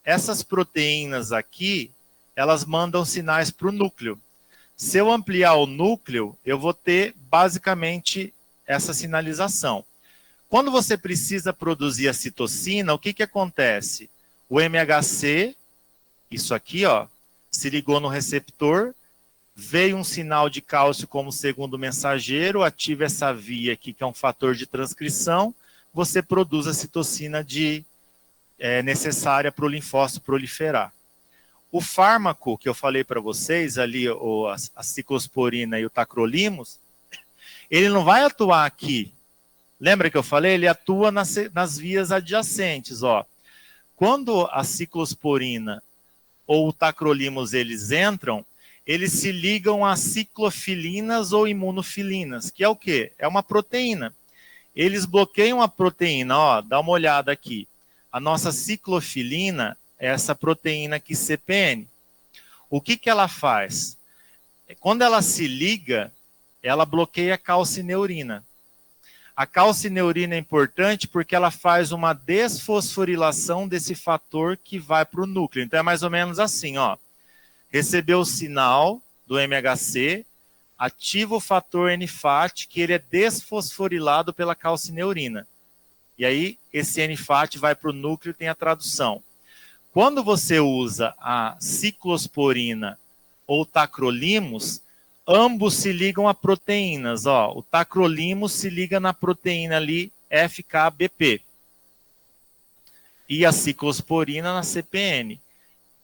essas proteínas aqui, elas mandam sinais para o núcleo. Se eu ampliar o núcleo, eu vou ter basicamente essa sinalização. Quando você precisa produzir a citocina, o que acontece? O MHC, isso aqui, ó, se ligou no receptor, veio um sinal de cálcio como segundo mensageiro, ativa essa via aqui, que é um fator de transcrição, você produz a citocina necessária para o linfócito proliferar. O fármaco que eu falei para vocês, ali, a ciclosporina e o tacrolimus, ele não vai atuar aqui. Lembra que eu falei? Ele atua nas vias adjacentes, ó. Quando a ciclosporina ou o tacrolimus eles entram, eles se ligam a ciclofilinas ou imunofilinas, que é o quê? É uma proteína. Eles bloqueiam a proteína, ó, dá uma olhada aqui. A nossa ciclofilina é essa proteína aqui, CPN. O que ela faz? Quando ela se liga, ela bloqueia a calcineurina. A calcineurina é importante porque ela faz uma desfosforilação desse fator que vai para o núcleo. Então é mais ou menos assim, ó. Recebeu o sinal do MHC, ativa o fator NFAT, que ele é desfosforilado pela calcineurina. E aí, esse NFAT vai para o núcleo e tem a tradução. Quando você usa a ciclosporina ou tacrolimus, ambos se ligam a proteínas. Ó, o tacrolimus se liga na proteína ali FKBP. E a ciclosporina na CPN.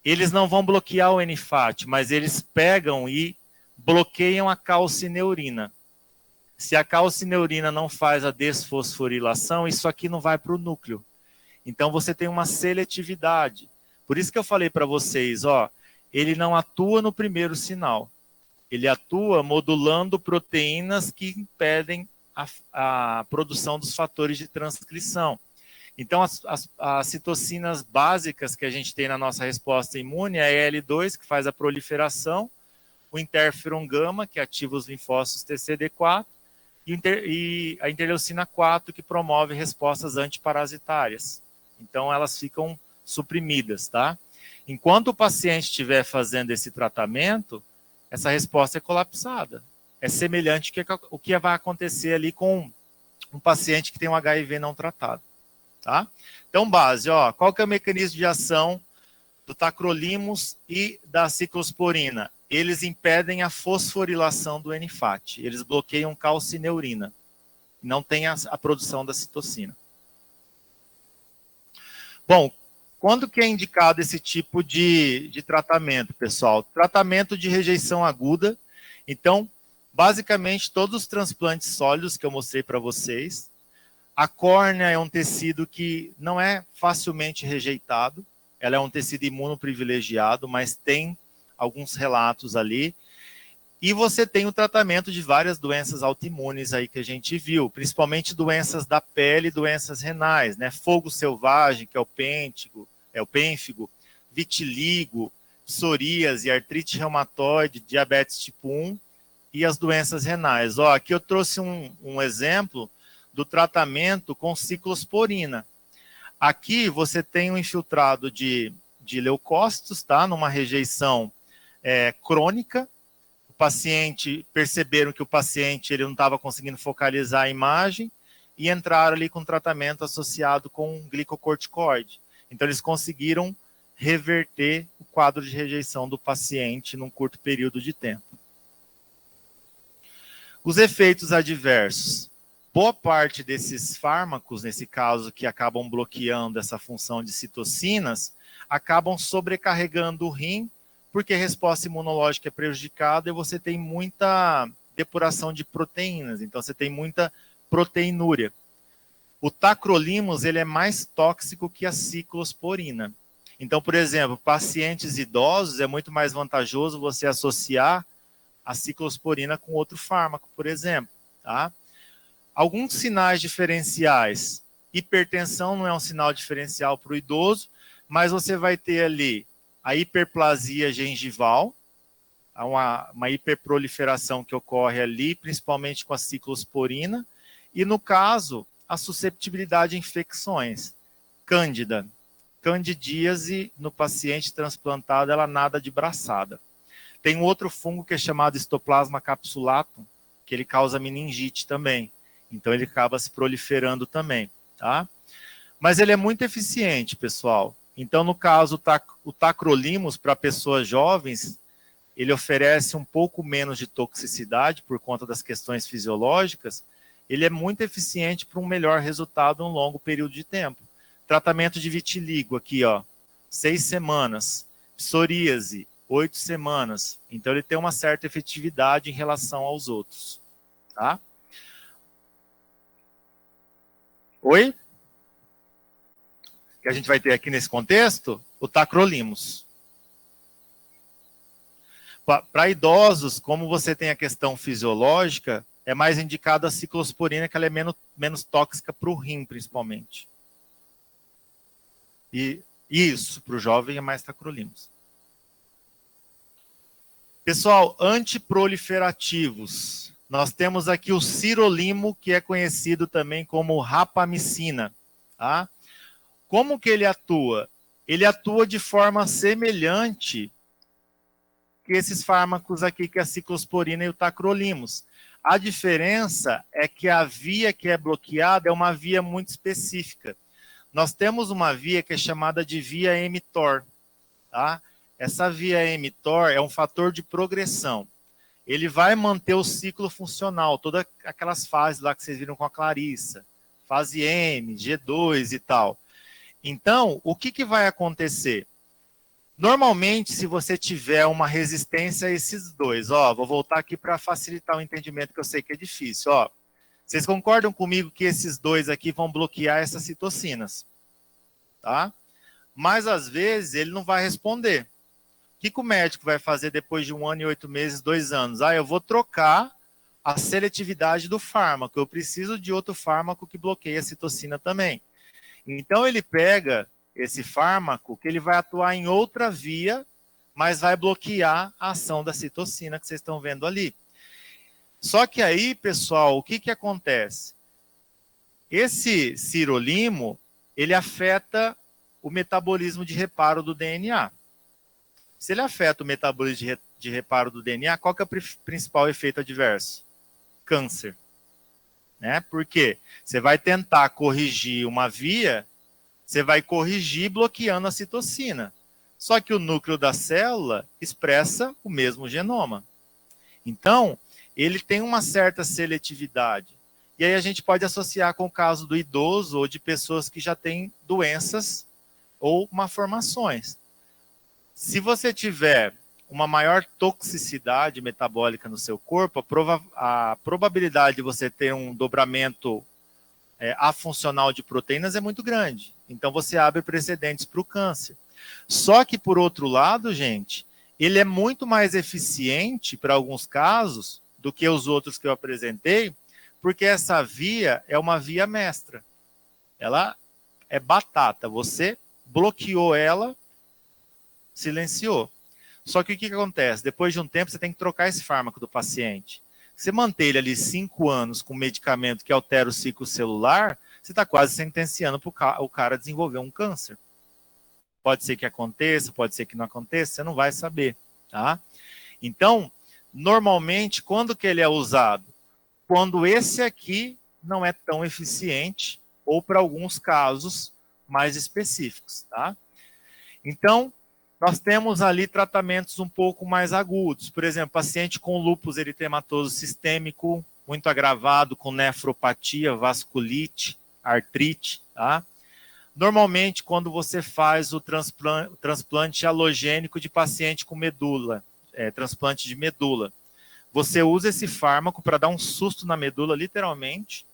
Eles não vão bloquear o NFAT, mas eles pegam e bloqueiam a calcineurina. Se a calcineurina não faz a desfosforilação, isso aqui não vai para o núcleo. Então você tem uma seletividade. Por isso que eu falei para vocês, ó, ele não atua no primeiro sinal. Ele atua modulando proteínas que impedem a produção dos fatores de transcrição. Então, as citocinas básicas que a gente tem na nossa resposta imune é a L2, que faz a proliferação, o interferon gama, que ativa os linfócitos TCD4, e a interleucina 4, que promove respostas antiparasitárias. Então, elas ficam suprimidas, tá? Enquanto o paciente estiver fazendo esse tratamento, essa resposta é colapsada. É semelhante ao que vai acontecer ali com um paciente que tem um HIV não tratado. Tá? Então, base, ó, qual que é o mecanismo de ação do tacrolimus e da ciclosporina? Eles impedem a fosforilação do NFAT, eles bloqueiam calcineurina, não tem a produção da citocina. Bom, quando que é indicado esse tipo de tratamento, pessoal? Tratamento de rejeição aguda. Então, basicamente, todos os transplantes sólidos que eu mostrei para vocês. A córnea é um tecido que não é facilmente rejeitado, ela é um tecido imunoprivilegiado, mas tem alguns relatos ali. E você tem o tratamento de várias doenças autoimunes aí que a gente viu, principalmente doenças da pele e doenças renais, né? Fogo selvagem, que é o pênfigo, vitiligo, psoríase, artrite reumatoide, diabetes tipo 1 e as doenças renais. Ó, aqui eu trouxe um exemplo do tratamento com ciclosporina. Aqui você tem um infiltrado de leucócitos, tá? Numa rejeição crônica. O paciente, perceberam que o paciente ele não estava conseguindo focalizar a imagem e entraram ali com tratamento associado com glicocorticoide. Então eles conseguiram reverter o quadro de rejeição do paciente num curto período de tempo. Os efeitos adversos. Boa parte desses fármacos, nesse caso, que acabam bloqueando essa função de citocinas, acabam sobrecarregando o rim, porque a resposta imunológica é prejudicada e você tem muita depuração de proteínas, então você tem muita proteinúria. O tacrolimus, ele é mais tóxico que a ciclosporina. Então, por exemplo, pacientes idosos, é muito mais vantajoso você associar a ciclosporina com outro fármaco, por exemplo, tá? Alguns sinais diferenciais. Hipertensão não é um sinal diferencial para o idoso, mas você vai ter ali a hiperplasia gengival, uma hiperproliferação que ocorre ali, principalmente com a ciclosporina, e no caso, a susceptibilidade a infecções. Cândida, candidíase no paciente transplantado, ela nada de braçada. Tem um outro fungo que é chamado Histoplasma capsulatum, que ele causa meningite também. Então ele acaba se proliferando também, tá? Mas ele é muito eficiente, pessoal. Então, no caso, o tacrolimus para pessoas jovens, ele oferece um pouco menos de toxicidade por conta das questões fisiológicas. Ele é muito eficiente para um melhor resultado em um longo período de tempo. Tratamento de vitiligo aqui, ó, 6 semanas. Psoríase, 8 semanas. Então, ele tem uma certa efetividade em relação aos outros, tá? Oi? Que a gente vai ter aqui nesse contexto, o tacrolimus. Para idosos, como você tem a questão fisiológica, é mais indicada a ciclosporina, que ela é menos tóxica para o rim, principalmente. E isso, para o jovem, é mais tacrolimus. Pessoal, antiproliferativos. Nós temos aqui o sirolimo, que é conhecido também como rapamicina. Tá? Como que ele atua? Ele atua de forma semelhante que esses fármacos aqui, que é a ciclosporina e o tacrolimus. A diferença é que a via que é bloqueada é uma via muito específica. Nós temos uma via que é chamada de via mTOR, tá? Essa via mTOR é um fator de progressão. Ele vai manter o ciclo funcional, todas aquelas fases lá que vocês viram com a Clarissa, fase M, G2 e tal. Então, o que vai acontecer? Normalmente, se você tiver uma resistência a esses dois, vou voltar aqui para facilitar o entendimento, que eu sei que é difícil, vocês concordam comigo que esses dois aqui vão bloquear essas citocinas, tá? Mas, às vezes, ele não vai responder. O que o médico vai fazer depois de 1 ano e 8 meses, 2 anos? Eu vou trocar a seletividade do fármaco, eu preciso de outro fármaco que bloqueie a citocina também. Então, ele pega esse fármaco que ele vai atuar em outra via, mas vai bloquear a ação da citocina que vocês estão vendo ali. Só que aí, pessoal, o que acontece? Esse sirolimo, ele afeta o metabolismo de reparo do DNA. Se ele afeta o metabolismo de reparo do DNA, qual que é o principal efeito adverso? Câncer. Né? Por quê? Você vai tentar corrigir uma via, você vai corrigir bloqueando a citocina. Só que o núcleo da célula expressa o mesmo genoma. Então, ele tem uma certa seletividade. E aí a gente pode associar com o caso do idoso ou de pessoas que já têm doenças ou malformações. Se você tiver uma maior toxicidade metabólica no seu corpo, a probabilidade de você ter um dobramento afuncional de proteínas é muito grande. Então, você abre precedentes para o câncer. Só que, por outro lado, gente, ele é muito mais eficiente para alguns casos do que os outros que eu apresentei, porque essa via é uma via mestra. Ela é batata. Você bloqueou ela, silenciou. Só que o que acontece? Depois de um tempo, você tem que trocar esse fármaco do paciente. Você manter ele ali 5 anos com medicamento que altera o ciclo celular, você está quase sentenciando para o cara desenvolver um câncer. Pode ser que aconteça, pode ser que não aconteça, você não vai saber, tá? Então, normalmente, quando que ele é usado? Quando esse aqui não é tão eficiente, ou para alguns casos mais específicos, tá? Então, nós temos ali tratamentos um pouco mais agudos. Por exemplo, paciente com lúpus eritematoso sistêmico, muito agravado, com nefropatia, vasculite, artrite, tá? Normalmente, quando você faz o transplante halogênico de paciente com medula, transplante de medula, você usa esse fármaco para dar um susto na medula, literalmente.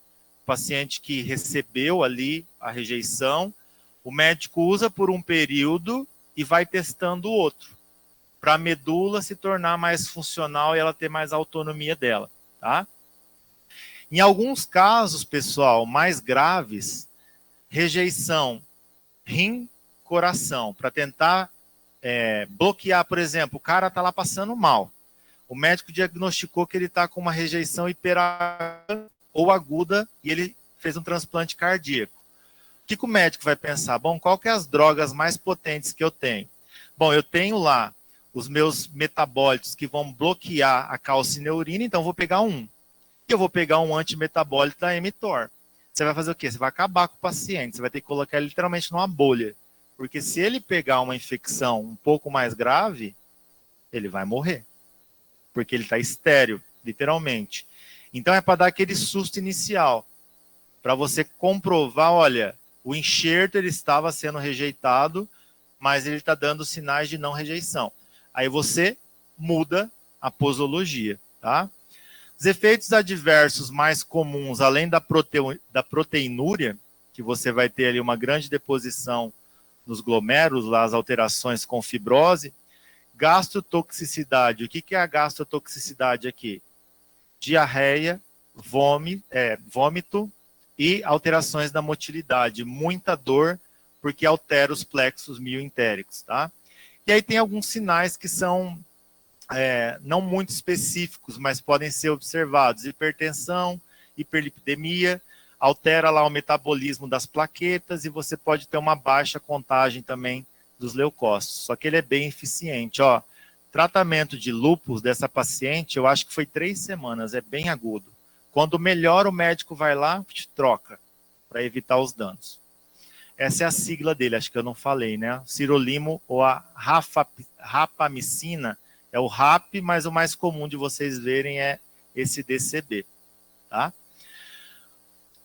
O paciente que recebeu ali a rejeição, o médico usa por um período e vai testando o outro, para a medula se tornar mais funcional e ela ter mais autonomia dela, tá? Em alguns casos, pessoal, mais graves, rejeição rim-coração, para tentar bloquear, por exemplo, o cara está lá passando mal. O médico diagnosticou que ele está com uma rejeição hiperaguda ou aguda e ele fez um transplante cardíaco. O que o médico vai pensar? Bom, qual que é as drogas mais potentes que eu tenho? Bom, eu tenho lá os meus metabólitos que vão bloquear a calcineurina, então eu vou pegar um. E eu vou pegar um antimetabólito da mTOR. Você vai fazer o quê? Você vai acabar com o paciente, você vai ter que colocar ele literalmente numa bolha. Porque se ele pegar uma infecção um pouco mais grave, ele vai morrer. Porque ele está estéril, literalmente. Então é para dar aquele susto inicial. Para você comprovar, olha, o enxerto ele estava sendo rejeitado, mas ele está dando sinais de não rejeição. Aí você muda a posologia, tá? Os efeitos adversos mais comuns, além da proteinúria, que você vai ter ali uma grande deposição nos glomérulos, lá as alterações com fibrose, gastrotoxicidade. O que é a gastrotoxicidade aqui? Diarreia, vômito e alterações da motilidade, muita dor, porque altera os plexos mioentéricos, tá? E aí tem alguns sinais que são não muito específicos, mas podem ser observados. Hipertensão, hiperlipidemia, altera lá o metabolismo das plaquetas e você pode ter uma baixa contagem também dos leucócitos. Só que ele é bem eficiente, ó. tratamento de lúpus dessa paciente, eu acho que foi 3 semanas, é bem agudo. Quando melhora, o médico vai lá, troca, para evitar os danos. Essa é a sigla dele, acho que eu não falei, né? Sirolimo ou a rapamicina é o RAP, mas o mais comum de vocês verem é esse DCB, tá?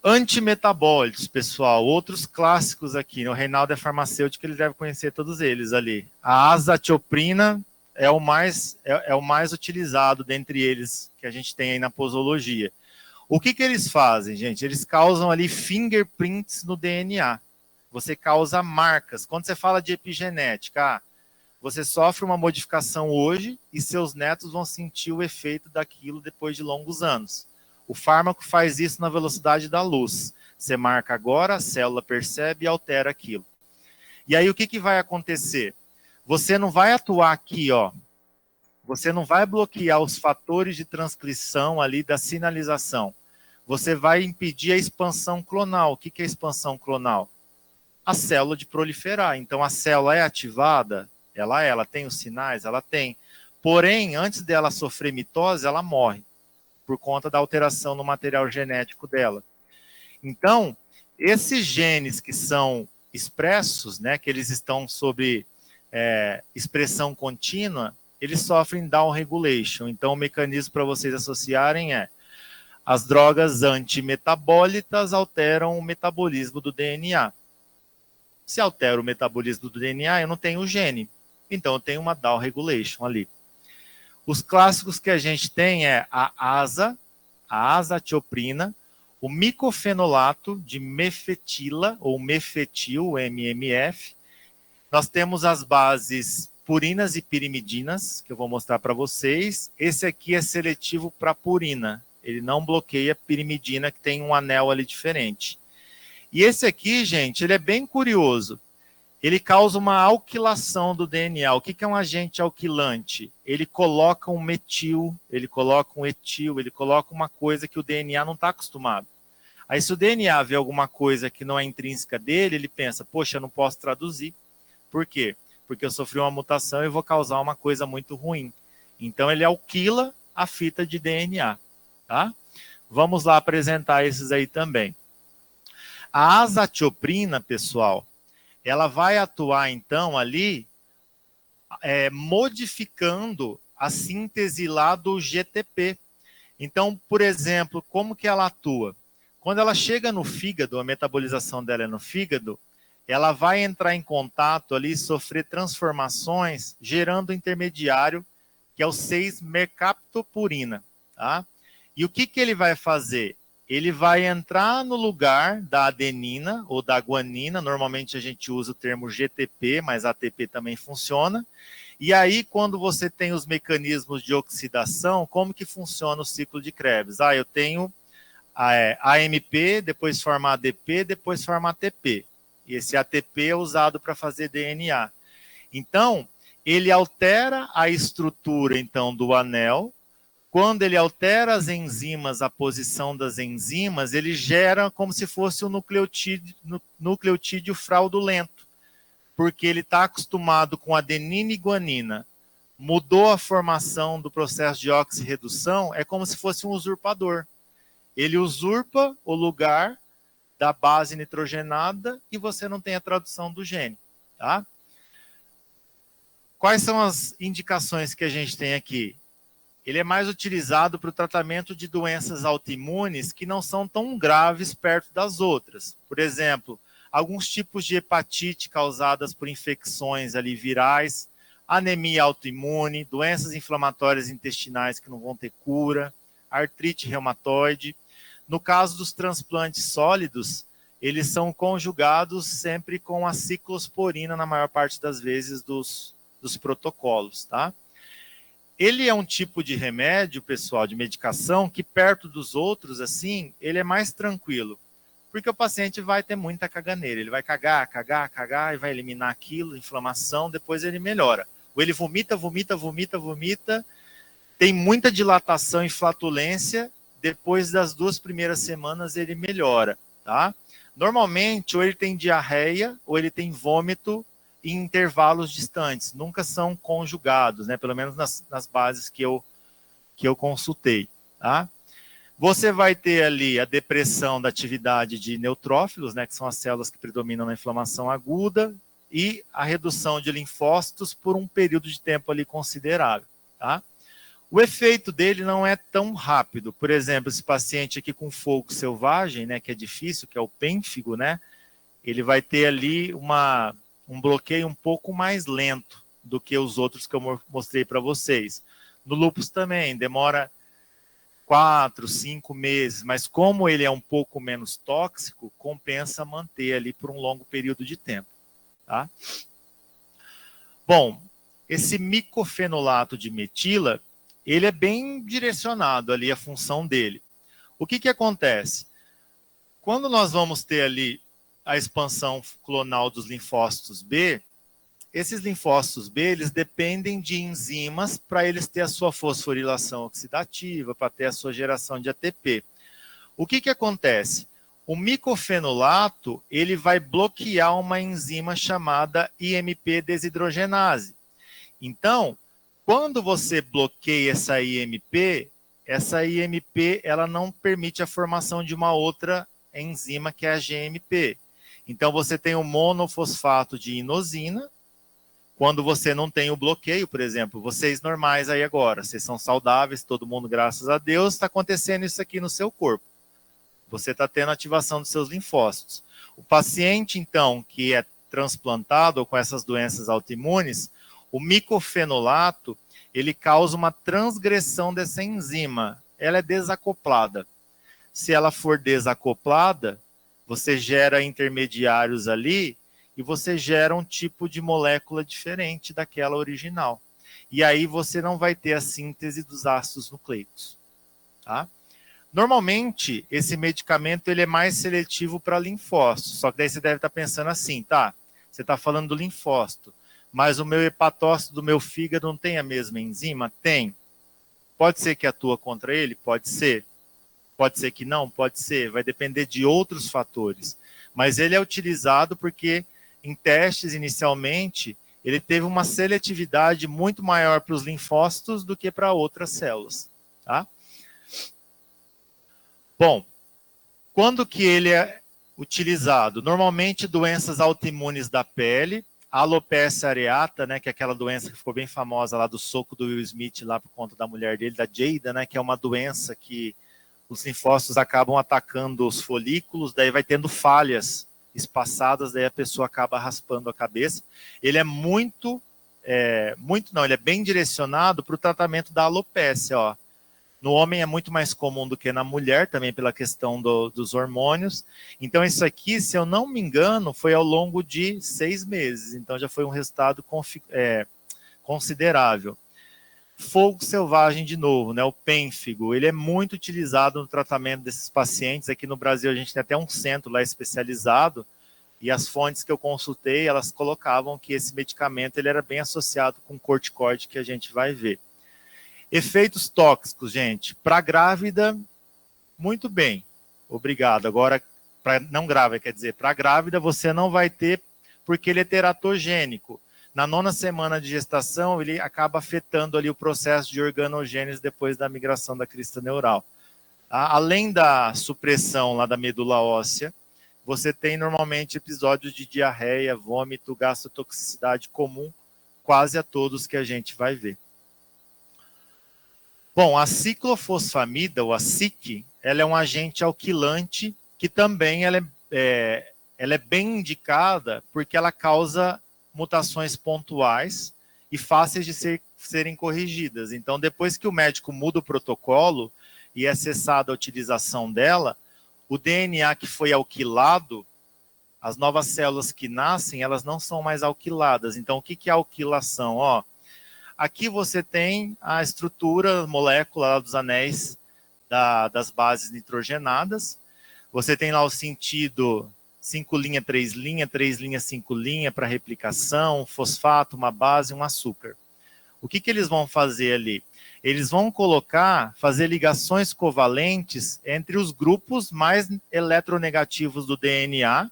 Antimetabólitos, pessoal, outros clássicos aqui, né? O Reinaldo é farmacêutico, ele deve conhecer todos eles ali. A azatioprina é o mais utilizado dentre eles que a gente tem aí na posologia. O que eles fazem, gente? Eles causam ali fingerprints no DNA. Você causa marcas. Quando você fala de epigenética, você sofre uma modificação hoje e seus netos vão sentir o efeito daquilo depois de longos anos. O fármaco faz isso na velocidade da luz. Você marca agora, a célula percebe e altera aquilo. E aí o que vai acontecer? Você não vai atuar aqui, ó. Você não vai bloquear os fatores de transcrição ali da sinalização. Você vai impedir a expansão clonal. O que é expansão clonal? A célula de proliferar. Então, a célula é ativada? Ela tem os sinais? Ela tem. Porém, antes dela sofrer mitose, ela morre, por conta da alteração no material genético dela. Então, esses genes que são expressos, né, que eles estão sob expressão contínua, eles sofrem down regulation. Então, o mecanismo para vocês associarem é: as drogas antimetabólitas alteram o metabolismo do DNA. Se altera o metabolismo do DNA, eu não tenho o gene. Então, eu tenho uma down regulation ali. Os clássicos que a gente tem é a azatioprina, o micofenolato de mefetila, ou mefetil, MMF. Nós temos as bases purinas e pirimidinas, que eu vou mostrar para vocês. Esse aqui é seletivo para purina. Ele não bloqueia a pirimidina, que tem um anel ali diferente. E esse aqui, gente, ele é bem curioso. Ele causa uma alquilação do DNA. O que é um agente alquilante? Ele coloca um metil, ele coloca um etil, ele coloca uma coisa que o DNA não está acostumado. Aí, se o DNA vê alguma coisa que não é intrínseca dele, ele pensa: poxa, eu não posso traduzir. Por quê? Porque eu sofri uma mutação e vou causar uma coisa muito ruim. Então, ele alquila a fita de DNA. Tá? Vamos lá apresentar esses aí também. A azatioprina, pessoal, ela vai atuar, então, ali, modificando a síntese lá do GTP. Então, por exemplo, como que ela atua? Quando ela chega no fígado, a metabolização dela é no fígado, ela vai entrar em contato ali, sofrer transformações, gerando um intermediário, que é o 6-mercaptopurina, tá? E o que ele vai fazer? Ele vai entrar no lugar da adenina ou da guanina. Normalmente a gente usa o termo GTP, mas ATP também funciona. E aí, quando você tem os mecanismos de oxidação, como que funciona o ciclo de Krebs? Eu tenho AMP, depois forma ADP, depois forma ATP. E esse ATP é usado para fazer DNA. Então, ele altera a estrutura, então, do anel. Quando ele altera as enzimas, a posição das enzimas, ele gera como se fosse um nucleotídeo fraudulento, porque ele está acostumado com adenina e guanina. Mudou a formação do processo de oxirredução, é como se fosse um usurpador. Ele usurpa o lugar da base nitrogenada e você não tem a tradução do gene. Tá? Quais são as indicações que a gente tem aqui? Ele é mais utilizado para o tratamento de doenças autoimunes que não são tão graves perto das outras. Por exemplo, alguns tipos de hepatite causadas por infecções ali virais, anemia autoimune, doenças inflamatórias intestinais que não vão ter cura, artrite reumatoide. No caso dos transplantes sólidos, eles são conjugados sempre com a ciclosporina na maior parte das vezes dos protocolos, tá? Ele é um tipo de remédio, pessoal, de medicação, que perto dos outros, assim, ele é mais tranquilo. Porque o paciente vai ter muita caganeira. Ele vai cagar e vai eliminar aquilo, inflamação, depois ele melhora. Ou ele vomita, tem muita dilatação e flatulência, depois das 2 primeiras semanas ele melhora, tá? Normalmente, ou ele tem diarreia, ou ele tem vômito em intervalos distantes, nunca são conjugados, né? Pelo menos nas bases que eu consultei, tá? Você vai ter ali a depressão da atividade de neutrófilos, né, que são as células que predominam na inflamação aguda, e a redução de linfócitos por um período de tempo ali considerável, tá? O efeito dele não é tão rápido. Por exemplo, esse paciente aqui com fogo selvagem, né, que é difícil, que é o pênfigo, né, ele vai ter ali um bloqueio um pouco mais lento do que os outros que eu mostrei para vocês. No lúpus também, demora 4, 5 meses, mas como ele é um pouco menos tóxico, compensa manter ali por um longo período de tempo, tá? Bom, esse micofenolato de metila, ele é bem direcionado ali a função dele. O que acontece? Quando nós vamos ter ali a expansão clonal dos linfócitos B, esses linfócitos B, eles dependem de enzimas para eles ter a sua fosforilação oxidativa, para ter a sua geração de ATP. O que acontece? O micofenolato, ele vai bloquear uma enzima chamada IMP desidrogenase. Então, quando você bloqueia essa IMP ela não permite a formação de uma outra enzima que é a GMP. Então, você tem o monofosfato de inosina. Quando você não tem o bloqueio, por exemplo, vocês normais aí agora, vocês são saudáveis, todo mundo, graças a Deus, está acontecendo isso aqui no seu corpo. Você está tendo ativação dos seus linfócitos. O paciente, então, que é transplantado ou com essas doenças autoimunes, o micofenolato, ele causa uma transgressão dessa enzima. Ela é desacoplada. Se ela for desacoplada, você gera intermediários ali, e você gera um tipo de molécula diferente daquela original. E aí você não vai ter a síntese dos ácidos nucleicos, tá? Normalmente, esse medicamento ele é mais seletivo para linfócitos, só que daí você deve estar pensando assim, tá, você está falando do linfócito, mas o meu hepatócito do meu fígado não tem a mesma enzima? Tem. Pode ser que atua contra ele? Pode ser. Pode ser que não? Pode ser. Vai depender de outros fatores. Mas ele é utilizado porque em testes, inicialmente, ele teve uma seletividade muito maior para os linfócitos do que para outras células, tá? Bom, quando que ele é utilizado? Normalmente, doenças autoimunes da pele, a alopecia areata, né, que é aquela doença que ficou bem famosa lá do soco do Will Smith, lá por conta da mulher dele, da Jada, né, que é uma doença que os linfócitos acabam atacando os folículos, daí vai tendo falhas espaçadas, daí a pessoa acaba raspando a cabeça. Ele é ele é bem direcionado para o tratamento da alopécia, ó. No homem é muito mais comum do que na mulher, também pela questão dos hormônios. Então isso aqui, se eu não me engano, foi ao longo de 6 meses, então já foi um resultado considerável. Fogo selvagem de novo, né? O pênfigo, ele é muito utilizado no tratamento desses pacientes. Aqui no Brasil a gente tem até um centro lá especializado, e as fontes que eu consultei, elas colocavam que esse medicamento ele era bem associado com o corticoide que a gente vai ver. Efeitos tóxicos, gente, para grávida, muito bem, obrigado. Agora, para não grávida, quer dizer, para grávida você não vai ter, porque ele é teratogênico. Na 9ª semana de gestação, ele acaba afetando ali o processo de organogênese depois da migração da crista neural. Além da supressão lá da medula óssea, você tem normalmente episódios de diarreia, vômito, gastrotoxicidade comum, quase a todos que a gente vai ver. Bom, a ciclofosfamida, ou a SIC, ela é um agente alquilante que também ela é bem indicada porque ela causa mutações pontuais e fáceis de serem corrigidas. Então, depois que o médico muda o protocolo e é cessada a utilização dela, o DNA que foi alquilado, as novas células que nascem, elas não são mais alquiladas. Então, o que é alquilação? Ó, aqui você tem a estrutura molecular dos anéis das bases nitrogenadas. Você tem lá o sentido 5' 3', 3', 5' para replicação, fosfato, uma base, um açúcar. O que eles vão fazer ali? Eles vão fazer ligações covalentes entre os grupos mais eletronegativos do DNA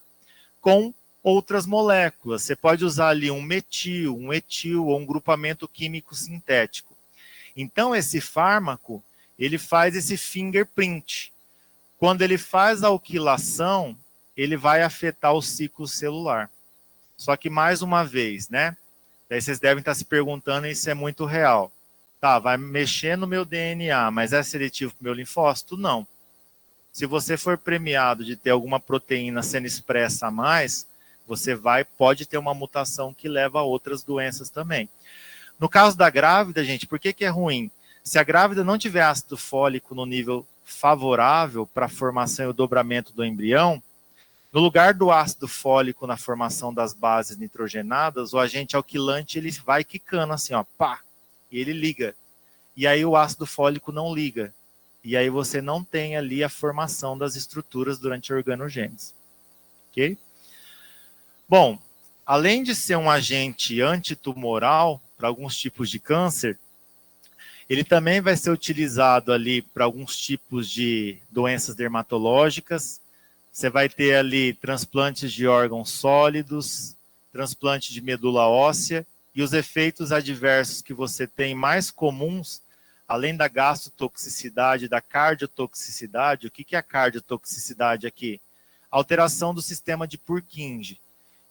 com outras moléculas. Você pode usar ali um metil, um etil ou um grupamento químico sintético. Então, esse fármaco, ele faz esse fingerprint. Quando ele faz a alquilação, ele vai afetar o ciclo celular. Só que, mais uma vez, né? Daí vocês devem estar se perguntando, e isso é muito real. Tá, vai mexer no meu DNA, mas é seletivo para o meu linfócito? Não. Se você for premiado de ter alguma proteína sendo expressa a mais, você pode ter uma mutação que leva a outras doenças também. No caso da grávida, gente, por que é ruim? Se a grávida não tiver ácido fólico no nível favorável para a formação e o dobramento do embrião, no lugar do ácido fólico na formação das bases nitrogenadas, o agente alquilante ele vai quicando assim, ó, pá, e ele liga. E aí o ácido fólico não liga. E aí você não tem ali a formação das estruturas durante a organogênese. Ok? Bom, além de ser um agente antitumoral para alguns tipos de câncer, ele também vai ser utilizado ali para alguns tipos de doenças dermatológicas. Você vai ter ali transplantes de órgãos sólidos, transplante de medula óssea, e os efeitos adversos que você tem mais comuns, além da gastrotoxicidade, da cardiotoxicidade. O que é a cardiotoxicidade aqui? Alteração do sistema de Purkinje.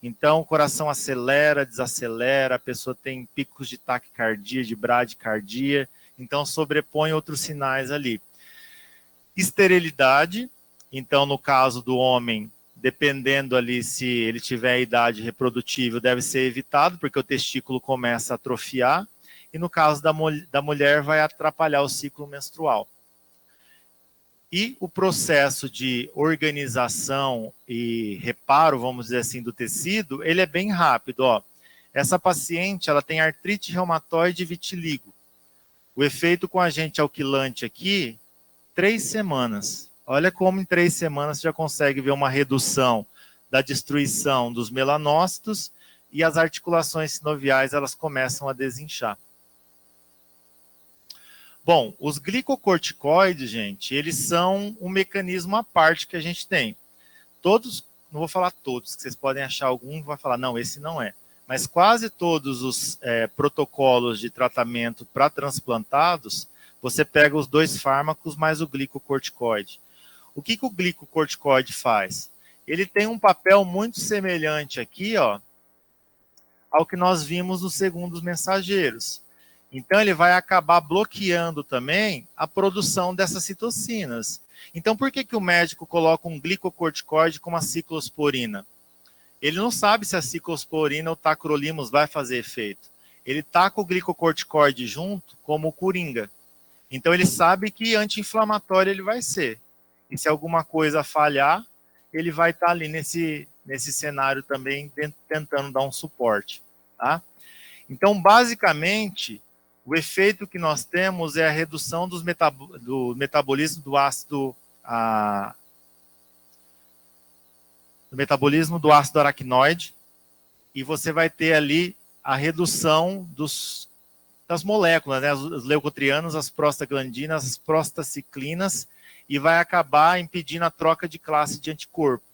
Então, o coração acelera, desacelera, a pessoa tem picos de taquicardia, de bradicardia, então sobrepõe outros sinais ali. Esterilidade, então no caso do homem, dependendo ali se ele tiver idade reprodutível, deve ser evitado, porque o testículo começa a atrofiar, e no caso da mulher vai atrapalhar o ciclo menstrual. E o processo de organização e reparo, vamos dizer assim, do tecido, ele é bem rápido. Ó. Essa paciente ela tem artrite reumatoide e vitiligo. O efeito com agente alquilante aqui, 3 semanas. Olha como em 3 semanas você já consegue ver uma redução da destruição dos melanócitos e as articulações sinoviais elas começam a desinchar. Bom, os glicocorticoides, gente, eles são um mecanismo à parte que a gente tem. Todos, não vou falar todos, que vocês podem achar algum e vai falar, não, esse não é. Mas quase todos os protocolos de tratamento para transplantados, você pega os 2 fármacos mais o glicocorticoide. O que o glicocorticoide faz? Ele tem um papel muito semelhante aqui, ó, ao que nós vimos nos segundos mensageiros. Então, ele vai acabar bloqueando também a produção dessas citocinas. Então, por que o médico coloca um glicocorticoide com uma ciclosporina? Ele não sabe se a ciclosporina ou tacrolimus vai fazer efeito. Ele taca o glicocorticoide junto como o coringa. Então, ele sabe que anti-inflamatório ele vai ser. E se alguma coisa falhar, ele vai estar ali nesse cenário também tentando dar um suporte. Tá? Então, basicamente, o efeito que nós temos é a redução do metabolismo do ácido aracnoide, e você vai ter ali a redução das moléculas, né, os leucotrienos, as prostaglandinas, as prostaciclinas, e vai acabar impedindo a troca de classe de anticorpo.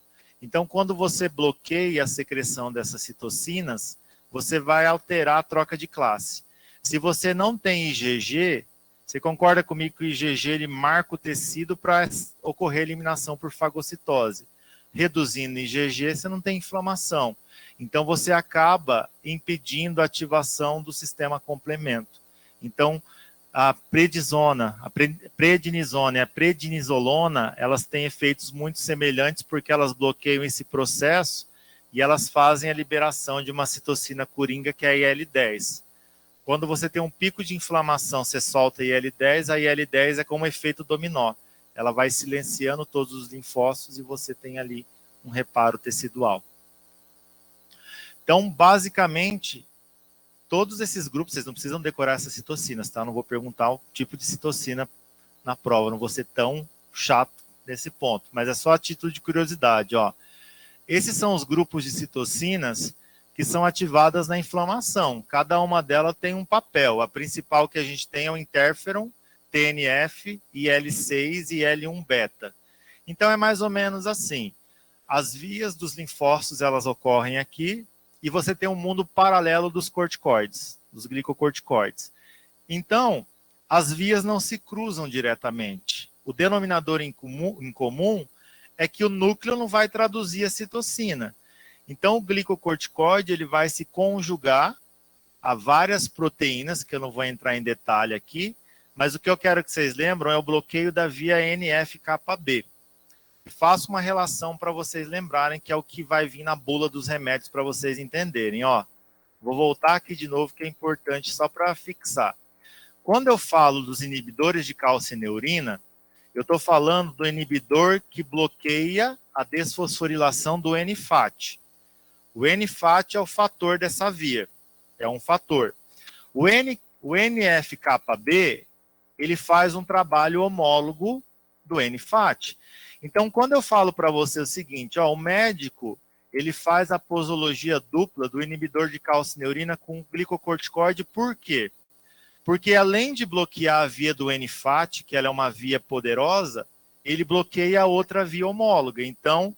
Então, quando você bloqueia a secreção dessas citocinas, você vai alterar a troca de classe. Se você não tem IgG, você concorda comigo que o IgG ele marca o tecido para ocorrer eliminação por fagocitose. Reduzindo IgG, você não tem inflamação. Então, você acaba impedindo a ativação do sistema complemento. Então, a prednisona e a prednisolona, elas têm efeitos muito semelhantes porque elas bloqueiam esse processo e elas fazem a liberação de uma citocina coringa, que é a IL-10. Quando você tem um pico de inflamação, você solta a IL-10 é como um efeito dominó. Ela vai silenciando todos os linfócitos e você tem ali um reparo tecidual. Então, basicamente, todos esses grupos, vocês não precisam decorar essas citocinas, tá? Não vou perguntar o tipo de citocina na prova, não vou ser tão chato nesse ponto, mas é só a título de curiosidade, ó. Esses são os grupos de citocinas que são ativadas na inflamação. Cada uma delas tem um papel. A principal que a gente tem é o interferon, TNF, IL-6 e L1 beta. Então é mais ou menos assim. as vias dos linfócitos, elas ocorrem aqui, e você tem um mundo paralelo dos corticoides, dos glicocorticoides. Então, as vias não se cruzam diretamente. O denominador em comum é que o núcleo não vai traduzir a citocina. Então, o glicocorticoide ele vai se conjugar a várias proteínas, que eu não vou entrar em detalhe aqui, mas o que eu quero que vocês lembram é o bloqueio da via NF-κB. Faço uma relação para vocês lembrarem, que é o que vai vir na bula dos remédios para vocês entenderem. Ó, vou voltar aqui de novo, que é importante só para fixar. Quando eu falo dos inibidores de calcineurina, eu estou falando do inibidor que bloqueia a desfosforilação do N-FAT. O N-FAT é o fator dessa via, é um fator. O NF-κB, ele faz um trabalho homólogo do N-FAT. Então, quando eu falo para você o seguinte, ó, o médico, ele faz a posologia dupla do inibidor de calcineurina com glicocorticoide, por quê? Porque além de bloquear a via do N-FAT, que ela é uma via poderosa, ele bloqueia a outra via homóloga. Então,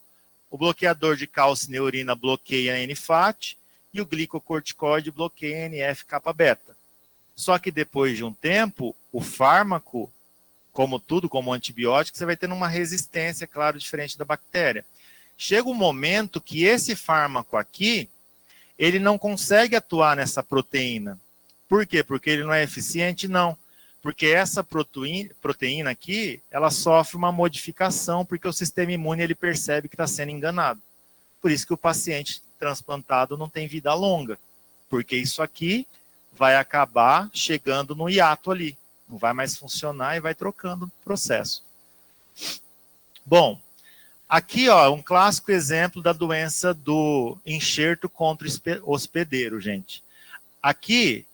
o bloqueador de calcineurina bloqueia a N-FAT e o glicocorticoide bloqueia a NF-κ-beta. Só que depois de um tempo, o fármaco, como tudo, como antibiótico, você vai tendo uma resistência, claro, diferente da bactéria. Chega um momento que esse fármaco aqui, ele não consegue atuar nessa proteína. Por quê? Porque ele não é eficiente? Não. Porque essa proteína aqui, ela sofre uma modificação, porque o sistema imune ele percebe que está sendo enganado. Por isso que o paciente transplantado não tem vida longa. Porque isso aqui vai acabar chegando no hiato ali. Não vai mais funcionar e vai trocando o processo. Bom, aqui ó, um clássico exemplo da doença do enxerto contra hospedeiro, gente. Aqui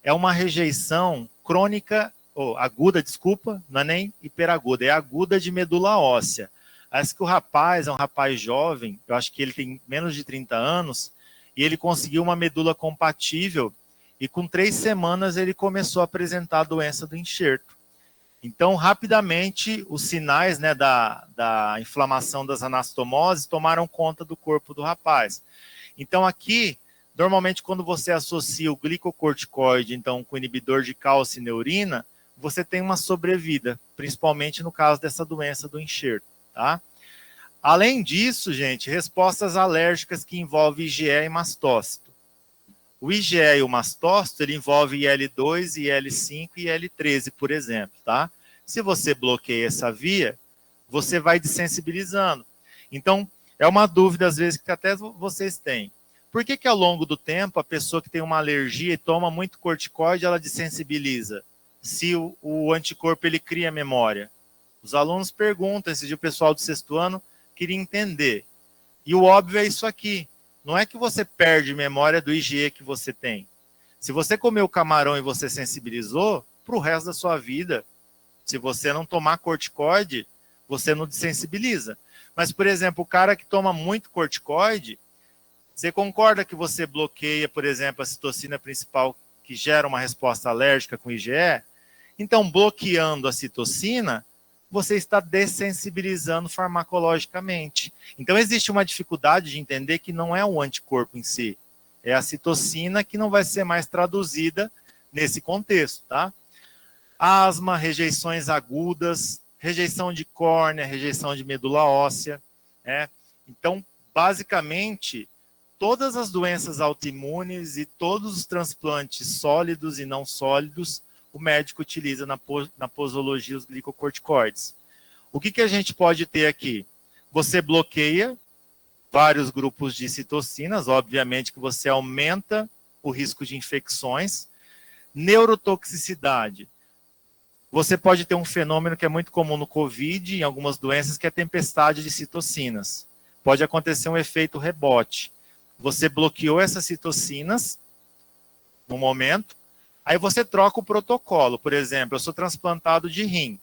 é uma rejeição crônica, ou aguda, desculpa, não é nem hiperaguda, é aguda de medula óssea. Parece que o rapaz é um rapaz jovem, eu acho que ele tem menos de 30 anos, e ele conseguiu uma medula compatível, e com 3 semanas ele começou a apresentar a doença do enxerto. Então, rapidamente, os sinais, né, da inflamação das anastomoses tomaram conta do corpo do rapaz. Então, aqui, normalmente, quando você associa o glicocorticoide, então, com o inibidor de calcineurina, você tem uma sobrevida, principalmente no caso dessa doença do enxerto, tá? Além disso, gente, respostas alérgicas que envolvem IgE e mastócito. O IgE e o mastócito, ele envolve IL-2, IL-5 e IL-13, por exemplo, tá? Se você bloqueia essa via, você vai desensibilizando. Então, é uma dúvida, às vezes, que até vocês têm. Por que que ao longo do tempo, a pessoa que tem uma alergia e toma muito corticoide, ela desensibiliza? Se o anticorpo, ele cria memória. Os alunos perguntam, esse dia o pessoal do 6º ano queria entender. E o óbvio é isso aqui. Não é que você perde memória do IgE que você tem. Se você comeu camarão e você sensibilizou, para o resto da sua vida, se você não tomar corticoide, você não desensibiliza. Mas, por exemplo, o cara que toma muito corticoide, você concorda que você bloqueia, por exemplo, a citocina principal que gera uma resposta alérgica com IgE? Então, bloqueando a citocina, você está dessensibilizando farmacologicamente. Então, existe uma dificuldade de entender que não é o anticorpo em si, é a citocina que não vai ser mais traduzida nesse contexto, tá? Asma, rejeições agudas, rejeição de córnea, rejeição de medula óssea, né? Então, basicamente, todas as doenças autoimunes e todos os transplantes sólidos e não sólidos, o médico utiliza na posologia os glicocorticoides. O que a gente pode ter aqui? Você bloqueia vários grupos de citocinas, obviamente que você aumenta o risco de infecções. Neurotoxicidade. Você pode ter um fenômeno que é muito comum no COVID e em algumas doenças, que é a tempestade de citocinas. Pode acontecer um efeito rebote. Você bloqueou essas citocinas no momento, aí você troca o protocolo. Por exemplo, eu sou transplantado de rim,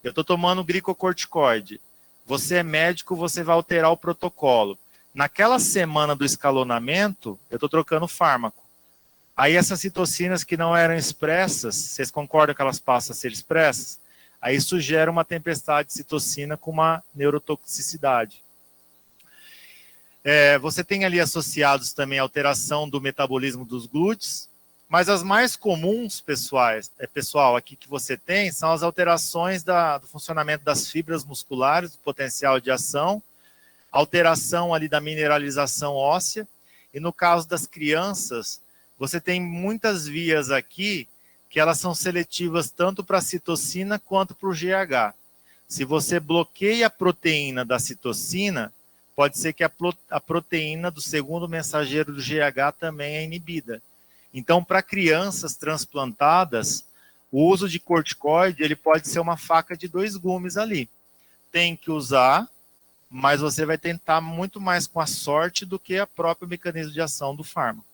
eu estou tomando glicocorticoide. Você é médico, você vai alterar o protocolo. Naquela semana do escalonamento, eu estou trocando fármaco. Aí essas citocinas que não eram expressas, vocês concordam que elas passam a ser expressas? Aí isso gera uma tempestade de citocina com uma neurotoxicidade. Você tem ali associados também a alteração do metabolismo dos glúteos, mas as mais comuns, pessoal, aqui que você tem, são as alterações do funcionamento das fibras musculares, do potencial de ação, alteração ali da mineralização óssea, e no caso das crianças, você tem muitas vias aqui que elas são seletivas tanto para a citocina quanto para o GH. Se você bloqueia a proteína da citocina, pode ser que a proteína do segundo mensageiro do GH também é inibida. Então, para crianças transplantadas, o uso de corticoide ele pode ser uma faca de dois gumes ali. Tem que usar, mas você vai tentar muito mais com a sorte do que o próprio mecanismo de ação do fármaco.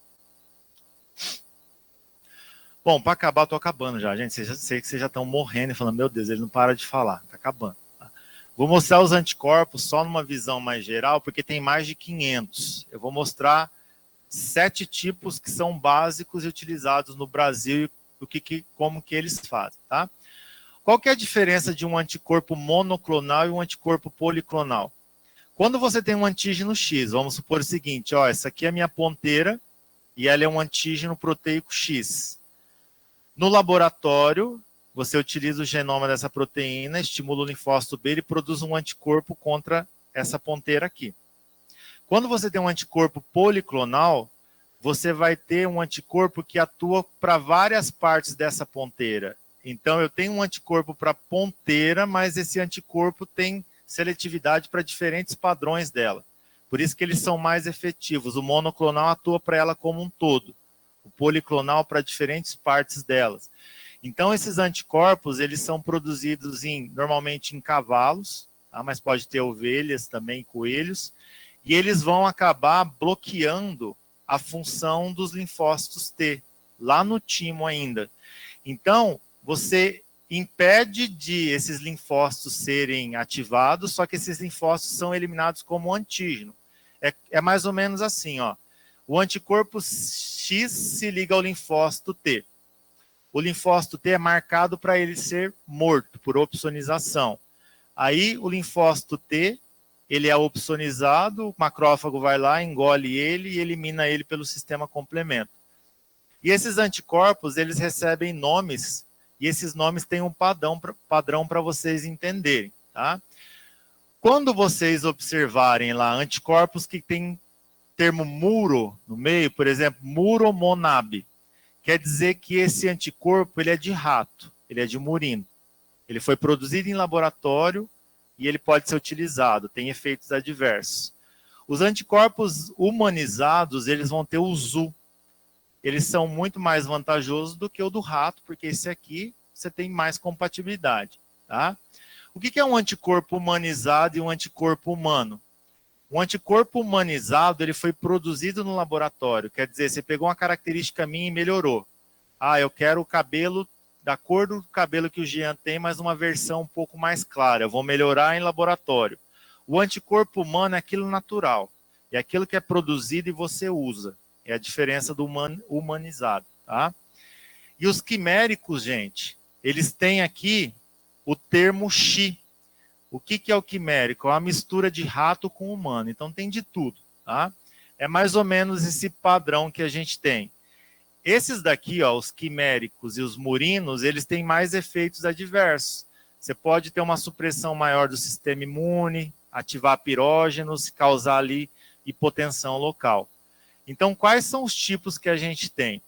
Bom, para acabar, eu estou acabando já, gente. Sei que vocês já estão morrendo e falando, meu Deus, ele não para de falar, está acabando. Tá? Vou mostrar os anticorpos só numa visão mais geral, porque tem mais de 500. Eu vou mostrar 7 tipos que são básicos e utilizados no Brasil e como que eles fazem, tá? Qual que é a diferença de um anticorpo monoclonal e um anticorpo policlonal? Quando você tem um antígeno X, vamos supor o seguinte, ó, essa aqui é a minha ponteira e ela é um antígeno proteico X. No laboratório, você utiliza o genoma dessa proteína, estimula o linfócito B e produz um anticorpo contra essa ponteira aqui. Quando você tem um anticorpo policlonal, você vai ter um anticorpo que atua para várias partes dessa ponteira. Então, eu tenho um anticorpo para ponteira, mas esse anticorpo tem seletividade para diferentes padrões dela. Por isso que eles são mais efetivos. O monoclonal atua para ela como um todo. O policlonal para diferentes partes delas. Então, esses anticorpos, eles são produzidos normalmente em cavalos, tá? Mas pode ter ovelhas também, coelhos, e eles vão acabar bloqueando a função dos linfócitos T, lá no timo ainda. Então, você impede de esses linfócitos serem ativados, só que esses linfócitos são eliminados como antígeno. É mais ou menos assim, ó. O anticorpo X se liga ao linfócito T. O linfócito T é marcado para ele ser morto, por opsonização. Aí, o linfócito T, ele é opsonizado, o macrófago vai lá, engole ele e elimina ele pelo sistema complemento. E esses anticorpos, eles recebem nomes, e esses nomes têm um padrão para vocês entenderem, tá? Quando vocês observarem lá anticorpos que tem termo muro no meio, por exemplo, muromonab, quer dizer que esse anticorpo ele é de rato, ele é de murino. Ele foi produzido em laboratório e ele pode ser utilizado, tem efeitos adversos. Os anticorpos humanizados, eles vão ter o ZU. Eles são muito mais vantajosos do que o do rato, porque esse aqui você tem mais compatibilidade, tá? O que é um anticorpo humanizado e um anticorpo humano? Um anticorpo humanizado, ele foi produzido no laboratório, quer dizer, você pegou uma característica minha e melhorou. Ah, eu quero o cabelo da cor do cabelo que o Jean tem, mas uma versão um pouco mais clara. Eu vou melhorar em laboratório. O anticorpo humano é aquilo natural. É aquilo que é produzido e você usa. É a diferença do humanizado, tá? E os quiméricos, gente, eles têm aqui o termo Xi. O que é o quimérico? É uma mistura de rato com humano. Então tem de tudo, tá? É mais ou menos esse padrão que a gente tem. Esses daqui, ó, os quiméricos e os murinos, eles têm mais efeitos adversos. Você pode ter uma supressão maior do sistema imune, ativar pirógenos, causar ali hipotensão local. Então, quais são os tipos que a gente tem?